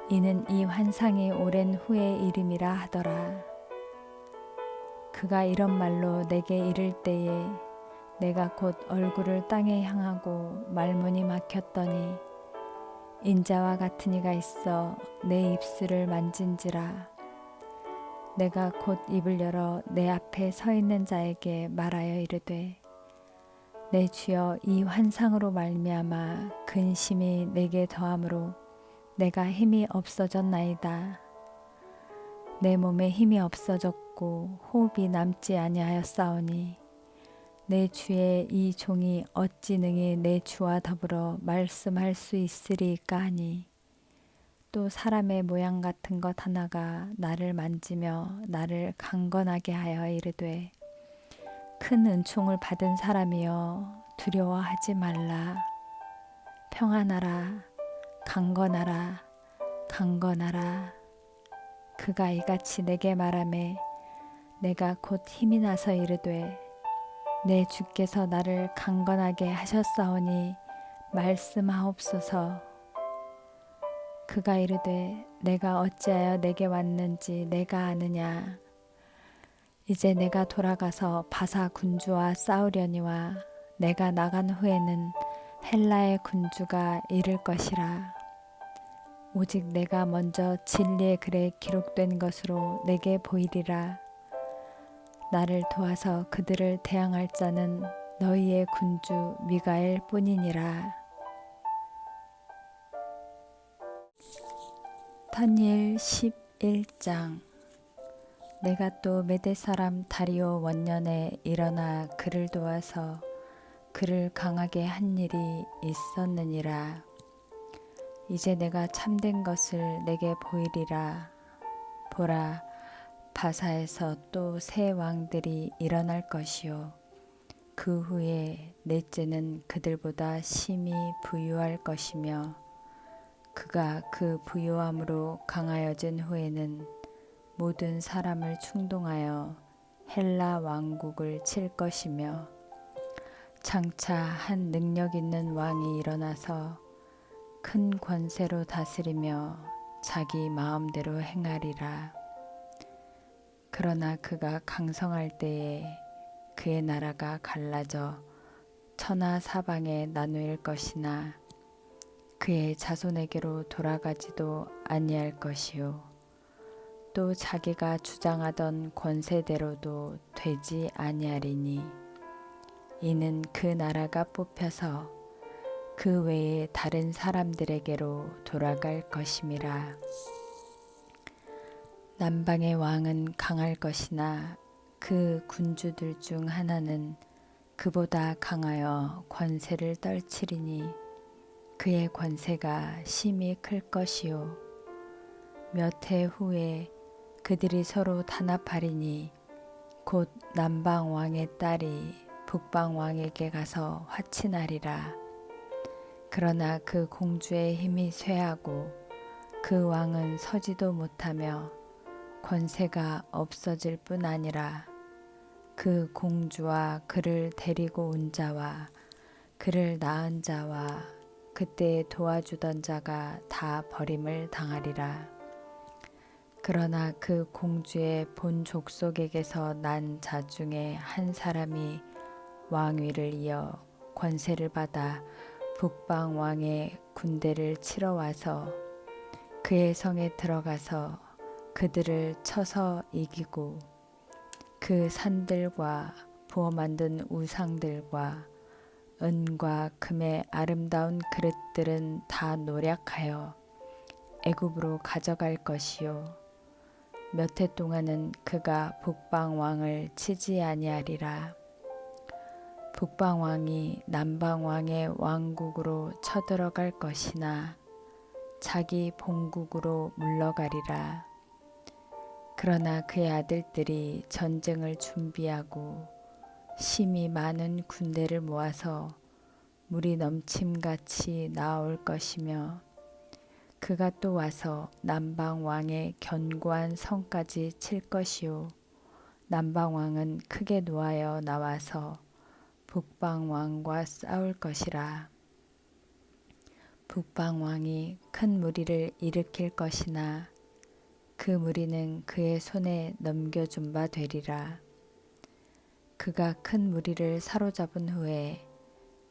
이는 이 환상이 오랜 후의 일임이라 하더라. 그가 이런 말로 내게 이를 때에 내가 곧 얼굴을 땅에 향하고 말문이 막혔더니 인자와 같은 이가 있어 내 입술을 만진지라. 내가 곧 입을 열어 내 앞에 서 있는 자에게 말하여 이르되 내 주여 이 환상으로 말미암아 근심이 내게 더함으로 내가 힘이 없어졌나이다. 내 몸에 힘이 없어졌고 호흡이 남지 아니하였사오니 내 주의 이 종이 어찌 능히 내 주와 더불어 말씀할 수 있으리까 하니 또 사람의 모양 같은 것 하나가 나를 만지며 나를 강건하게 하여 이르되 큰 은총을 받은 사람이여 두려워하지 말라. 평안하라. 강건하라. 강건하라. 그가 이같이 내게 말하매 내가 곧 힘이 나서 이르되 내 주께서 나를 강건하게 하셨사오니 말씀하옵소서. 그가 이르되 내가 어찌하여 내게 왔는지 내가 아느냐. 이제 내가 돌아가서 바사 군주와 싸우려니와 내가 나간 후에는 헬라의 군주가 이를 것이라. 오직 내가 먼저 진리의 글에 기록된 것으로 내게 보이리라. 나를 도와서 그들을 대항할 자는 너희의 군주 미가엘 뿐이니라. 다니엘 11장. 내가 또 메대 사람 다리오 원년에 일어나 그를 도와서 그를 강하게 한 일이 있었느니라. 이제 내가 참된 것을 내게 보이리라. 보라, 바사에서 또 새 왕들이 일어날 것이요 그 후에 넷째는 그들보다 심히 부유할 것이며 그가 그 부유함으로 강하여진 후에는 모든 사람을 충동하여 헬라 왕국을 칠 것이며 장차 한 능력 있는 왕이 일어나서 큰 권세로 다스리며 자기 마음대로 행하리라. 그러나 그가 강성할 때에 그의 나라가 갈라져 천하 사방에 나누일 것이나 그의 자손에게로 돌아가지도 아니할 것이요 또 자기가 주장하던 권세대로도 되지 아니하리니 이는 그 나라가 뽑혀서 그 외에 다른 사람들에게로 돌아갈 것임이라. 남방의 왕은 강할 것이나 그 군주들 중 하나는 그보다 강하여 권세를 떨치리니 그의 권세가 심히 클 것이요 몇 해 후에 그들이 서로 단합하리니 곧 남방 왕의 딸이 북방 왕에게 가서 화친하리라. 그러나 그 공주의 힘이 쇠하고 그 왕은 서지도 못하며 권세가 없어질 뿐 아니라 그 공주와 그를 데리고 온 자와 그를 낳은 자와 그때 도와주던 자가 다 버림을 당하리라. 그러나 그 공주의 본 족속에게서 난 자 중에 한 사람이 왕위를 이어 권세를 받아 북방 왕의 군대를 치러 와서 그의 성에 들어가서 그들을 쳐서 이기고 그 산들과 부어 만든 우상들과 은과 금의 아름다운 그릇들은 다 노략하여 애굽으로 가져갈 것이요 몇 해 동안은 그가 북방 왕을 치지 아니하리라. 북방 왕이 남방 왕의 왕국으로 쳐들어갈 것이나 자기 본국으로 물러가리라. 그러나 그의 아들들이 전쟁을 준비하고 심히 많은 군대를 모아서 물이 넘침같이 나올 것이며 그가 또 와서 남방 왕의 견고한 성까지 칠 것이요 남방 왕은 크게 노하여 나와서 북방 왕과 싸울 것이라. 북방 왕이 큰 무리를 일으킬 것이나 그 무리는 그의 손에 넘겨준 바 되리라. 그가 큰 무리를 사로잡은 후에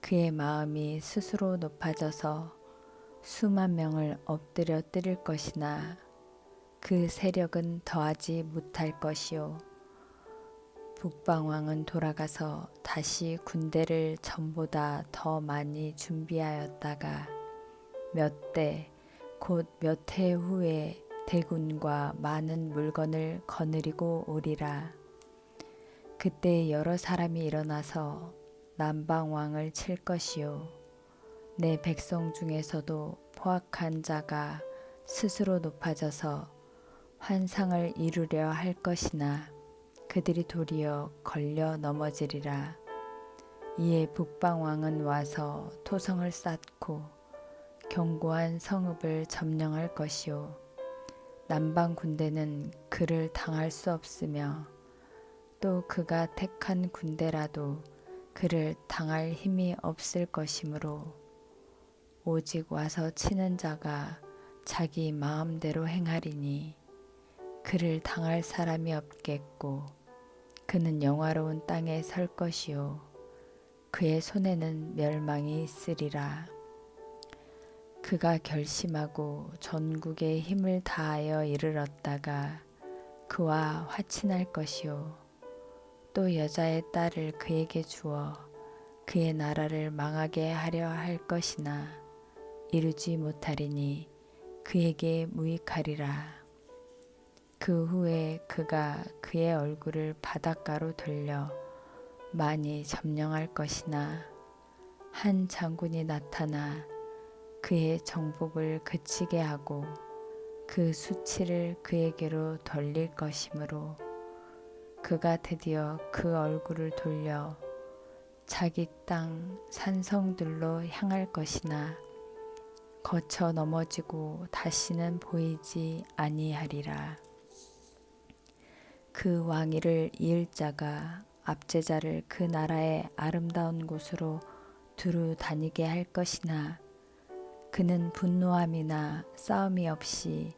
그의 마음이 스스로 높아져서 수만 명을 엎드려 때릴 것이나 그 세력은 더하지 못할 것이요 북방왕은 돌아가서 다시 군대를 전보다 더 많이 준비하였다가 몇 대 곧 몇 해 후에 대군과 많은 물건을 거느리고 오리라. 그때 여러 사람이 일어나서 남방왕을 칠 것이요 내 백성 중에서도 포악한 자가 스스로 높아져서 환상을 이루려 할 것이나 그들이 도리어 걸려 넘어지리라. 이에 북방왕은 와서 토성을 쌓고 견고한 성읍을 점령할 것이요 남방 군대는 그를 당할 수 없으며 또 그가 택한 군대라도 그를 당할 힘이 없을 것이므로 오직 와서 치는 자가 자기 마음대로 행하리니 그를 당할 사람이 없겠고 그는 영화로운 땅에 설 것이요 그의 손에는 멸망이 있으리라. 그가 결심하고 전국에 힘을 다하여 이르렀다가 그와 화친할 것이요 또 여자의 딸을 그에게 주어 그의 나라를 망하게 하려 할 것이나 이루지 못하리니 그에게 무익하리라. 그 후에 그가 그의 얼굴을 바닷가로 돌려 많이 점령할 것이나 한 장군이 나타나 그의 정복을 그치게 하고 그 수치를 그에게로 돌릴 것이므로 그가 드디어 그 얼굴을 돌려 자기 땅 산성들로 향할 것이나 거쳐 넘어지고 다시는 보이지 아니하리라. 그 왕위를 이을 자가 압제자를 그 나라의 아름다운 곳으로 두루 다니게 할 것이나 그는 분노함이나 싸움이 없이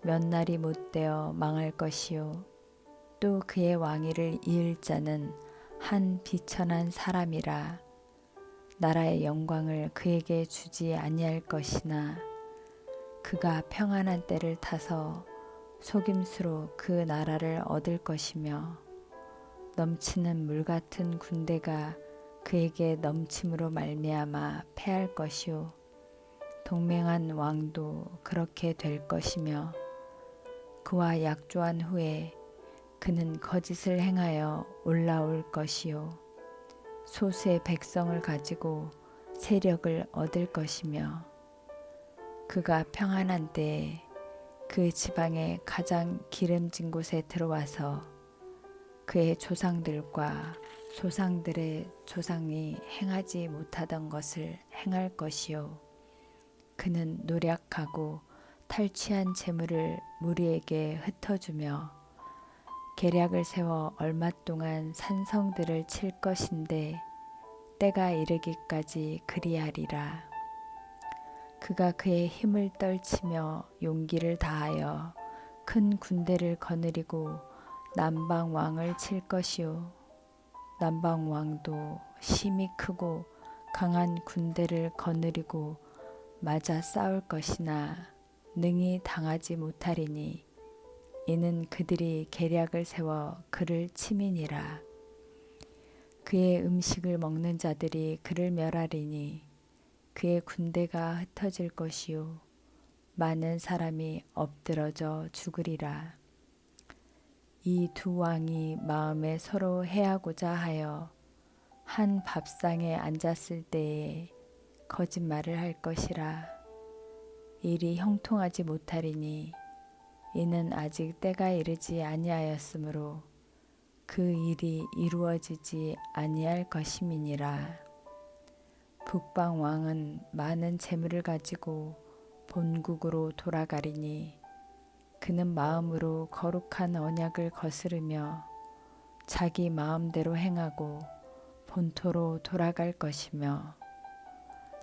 몇 날이 못되어 망할 것이요 또 그의 왕위를 이을 자는 한 비천한 사람이라. 나라의 영광을 그에게 주지 아니할 것이나 그가 평안한 때를 타서 속임수로 그 나라를 얻을 것이며 넘치는 물 같은 군대가 그에게 넘침으로 말미암아 패할 것이요 동맹한 왕도 그렇게 될 것이며 그와 약조한 후에 그는 거짓을 행하여 올라올 것이요 소수의 백성을 가지고 세력을 얻을 것이며 그가 평안한 때에 그 지방의 가장 기름진 곳에 들어와서 그의 조상들과 조상들의 조상이 행하지 못하던 것을 행할 것이요 그는 노략하고 탈취한 재물을 무리에게 흩어주며 계략을 세워 얼마 동안 산성들을 칠 것인데 때가 이르기까지 그리하리라. 그가 그의 힘을 떨치며 용기를 다하여 큰 군대를 거느리고 남방 왕을 칠 것이요 남방 왕도 힘이 크고 강한 군대를 거느리고 맞아 싸울 것이나 능히 당하지 못하리니 이는 그들이 계략을 세워 그를 치민이라. 그의 음식을 먹는 자들이 그를 멸하리니 그의 군대가 흩어질 것이요 많은 사람이 엎드러져 죽으리라. 이 두 왕이 마음에 서로 해하고자 하여 한 밥상에 앉았을 때에 거짓말을 할 것이라. 일이 형통하지 못하리니 이는 아직 때가 이르지 아니하였으므로 그 일이 이루어지지 아니할 것임이니라. 북방 왕은 많은 재물을 가지고 본국으로 돌아가리니 그는 마음으로 거룩한 언약을 거스르며 자기 마음대로 행하고 본토로 돌아갈 것이며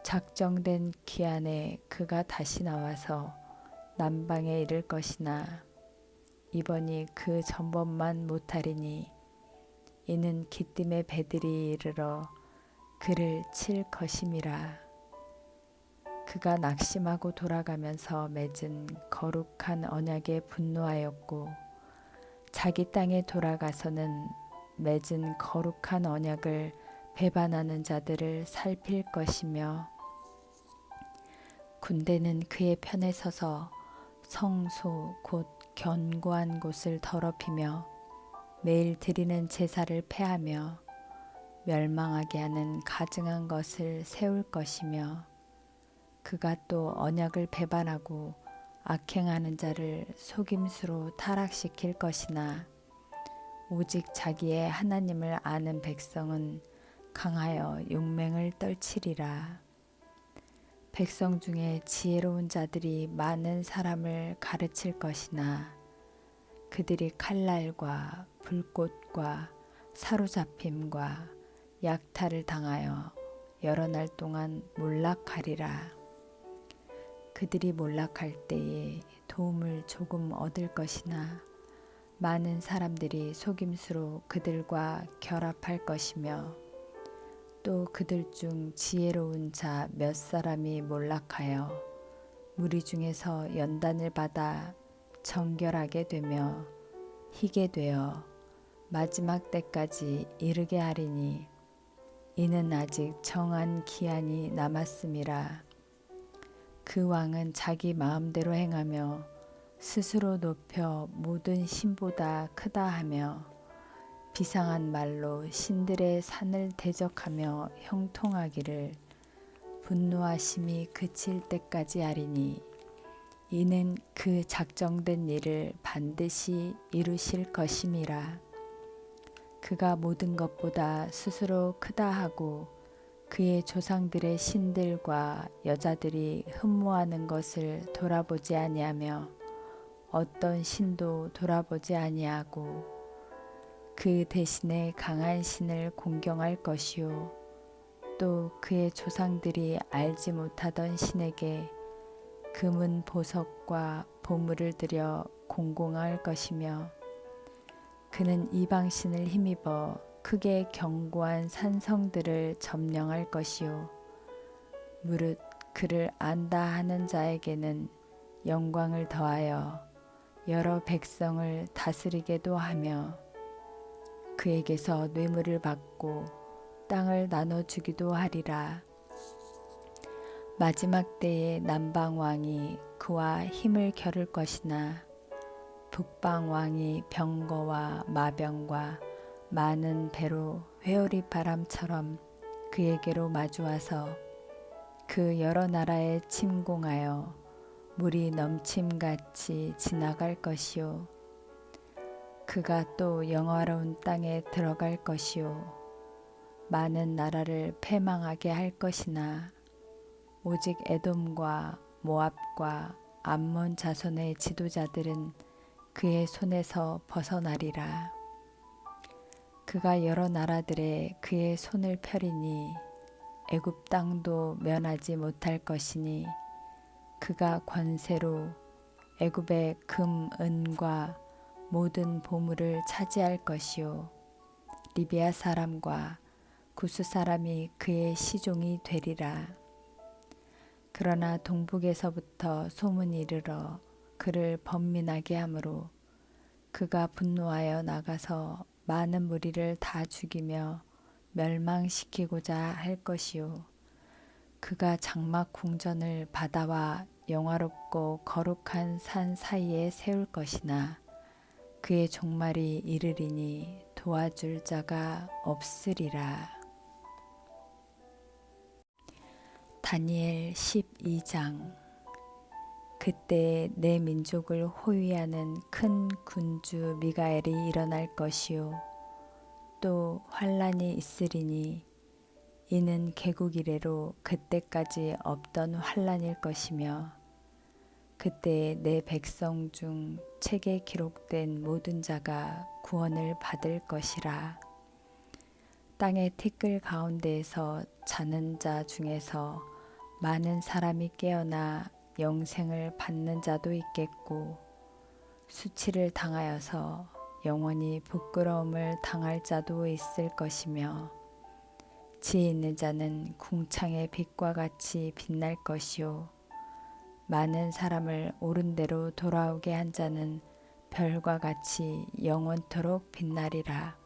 작정된 기한에 그가 다시 나와서 남방에 이를 것이나 이번이 그 전번만 못하리니 이는 기띔의 배들이 이르러 그를 칠 것임이라. 그가 낙심하고 돌아가면서 맺은 거룩한 언약에 분노하였고 자기 땅에 돌아가서는 맺은 거룩한 언약을 배반하는 자들을 살필 것이며 군대는 그의 편에 서서 성소 곧 견고한 곳을 더럽히며 매일 드리는 제사를 폐하며 멸망하게 하는 가증한 것을 세울 것이며 그가 또 언약을 배반하고 악행하는 자를 속임수로 타락시킬 것이나 오직 자기의 하나님을 아는 백성은 강하여 용맹을 떨치리라. 백성 중에 지혜로운 자들이 많은 사람을 가르칠 것이나 그들이 칼날과 불꽃과 사로잡힘과 약탈을 당하여 여러 날 동안 몰락하리라. 그들이 몰락할 때에 도움을 조금 얻을 것이나 많은 사람들이 속임수로 그들과 결합할 것이며 또 그들 중 지혜로운 자 몇 사람이 몰락하여 무리 중에서 연단을 받아 정결하게 되며 희게 되어 마지막 때까지 이르게 하리니 이는 아직 정한 기한이 남았음이라. 그 왕은 자기 마음대로 행하며 스스로 높여 모든 신보다 크다 하며 비상한 말로 신들의 산을 대적하며 형통하기를 분노하심이 그칠 때까지 하리니 이는 그 작정된 일을 반드시 이루실 것임이라. 그가 모든 것보다 스스로 크다 하고 그의 조상들의 신들과 여자들이 흠모하는 것을 돌아보지 아니하며 어떤 신도 돌아보지 아니하고 그 대신에 강한 신을 공경할 것이요 또 그의 조상들이 알지 못하던 신에게 금은 보석과 보물을 들여 공공할 것이며 그는 이방신을 힘입어 크게 견고한 산성들을 점령할 것이요 무릇 그를 안다 하는 자에게는 영광을 더하여 여러 백성을 다스리게도 하며 그에게서 뇌물을 받고 땅을 나눠주기도 하리라. 마지막 때에 남방 왕이 그와 힘을 겨룰 것이나 북방 왕이 병거와 마병과 많은 배로 회오리 바람처럼 그에게로 마주와서 그 여러 나라에 침공하여 물이 넘침같이 지나갈 것이요 그가 또 영화로운 땅에 들어갈 것이요 많은 나라를 패망하게 할 것이나 오직 에돔과 모압과 암몬 자손의 지도자들은 그의 손에서 벗어나리라. 그가 여러 나라들에 그의 손을 펴리니 애굽 땅도 면하지 못할 것이니 그가 권세로 애굽의 금, 은과 모든 보물을 차지할 것이요 리비아 사람과 구스 사람이 그의 시종이 되리라. 그러나 동북에서부터 소문이 이르러 그를 번민하게 하므로 그가 분노하여 나가서 많은 무리를 다 죽이며 멸망시키고자 할 것이요. 그가 장막 궁전을 바다와 영화롭고 거룩한 산 사이에 세울 것이나 그의 종말이 이르리니 도와줄 자가 없으리라. 다니엘 12장. 그때 내 민족을 호위하는 큰 군주 미가엘이 일어날 것이요 또 환란이 있으리니 이는 개국 이래로 그때까지 없던 환란일 것이며 그때 내 백성 중 책에 기록된 모든 자가 구원을 받을 것이라. 땅의 티끌 가운데에서 자는 자 중에서 많은 사람이 깨어나 영생을 받는 자도 있겠고 수치를 당하여서 영원히 부끄러움을 당할 자도 있을 것이며 지혜 있는 자는 궁창의 빛과 같이 빛날 것이요 많은 사람을 옳은 대로 돌아오게 한 자는 별과 같이 영원토록 빛나리라.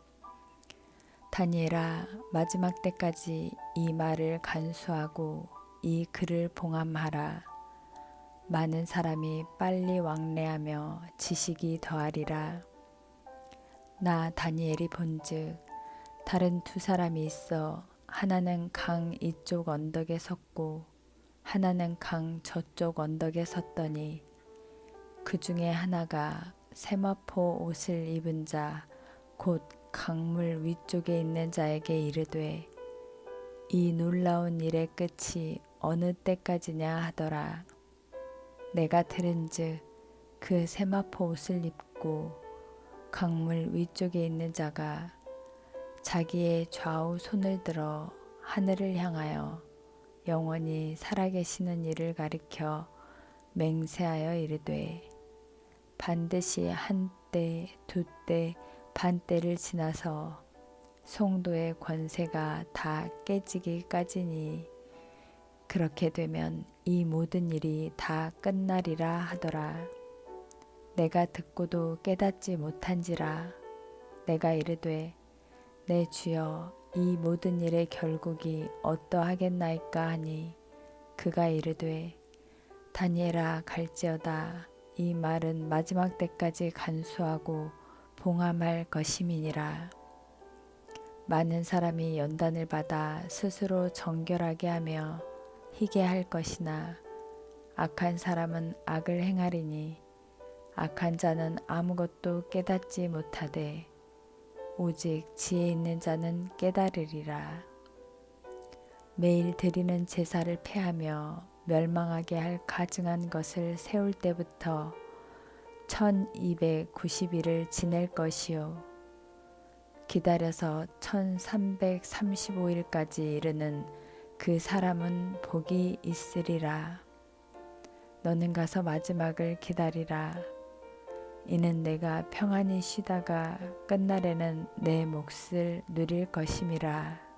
다니엘아, 마지막 때까지 이 말을 간수하고 이 글을 봉함하라. 많은 사람이 빨리 왕래하며 지식이 더하리라. 나 다니엘이 본즉 다른 두 사람이 있어 하나는 강 이쪽 언덕에 섰고 하나는 강 저쪽 언덕에 섰더니 그 중에 하나가 세마포 옷을 입은 자 곧 강물 위쪽에 있는 자에게 이르되 이 놀라운 일의 끝이 어느 때까지냐 하더라. 내가 들은즉 그 세마포 옷을 입고 강물 위쪽에 있는 자가 자기의 좌우 손을 들어 하늘을 향하여 영원히 살아계시는 이를 가리켜 맹세하여 이르되 반드시 한 때, 두 때, 반 때를 지나서 송도의 권세가 다 깨지기까지니 그렇게 되면 이 모든 일이 다 끝나리라 하더라. 내가 듣고도 깨닫지 못한지라. 내가 이르되 내 주여 이 모든 일의 결국이 어떠하겠나이까 하니 그가 이르되 다니엘아 갈지어다. 이 말은 마지막 때까지 간수하고 봉함할 것임이니라. 많은 사람이 연단을 받아 스스로 정결하게 하며 희게 할 것이나 악한 사람은 악을 행하리니 악한 자는 아무것도 깨닫지 못하되 오직 지혜 있는 자는 깨달으리라. 매일 드리는 제사를 폐하며 멸망하게 할 가증한 것을 세울 때부터 1290일을 지낼 것이요 기다려서 1335일까지 이르는 그 사람은 복이 있으리라. 너는 가서 마지막을 기다리라. 이는 내가 평안히 쉬다가 끝날에는 내 몫을 누릴 것임이라.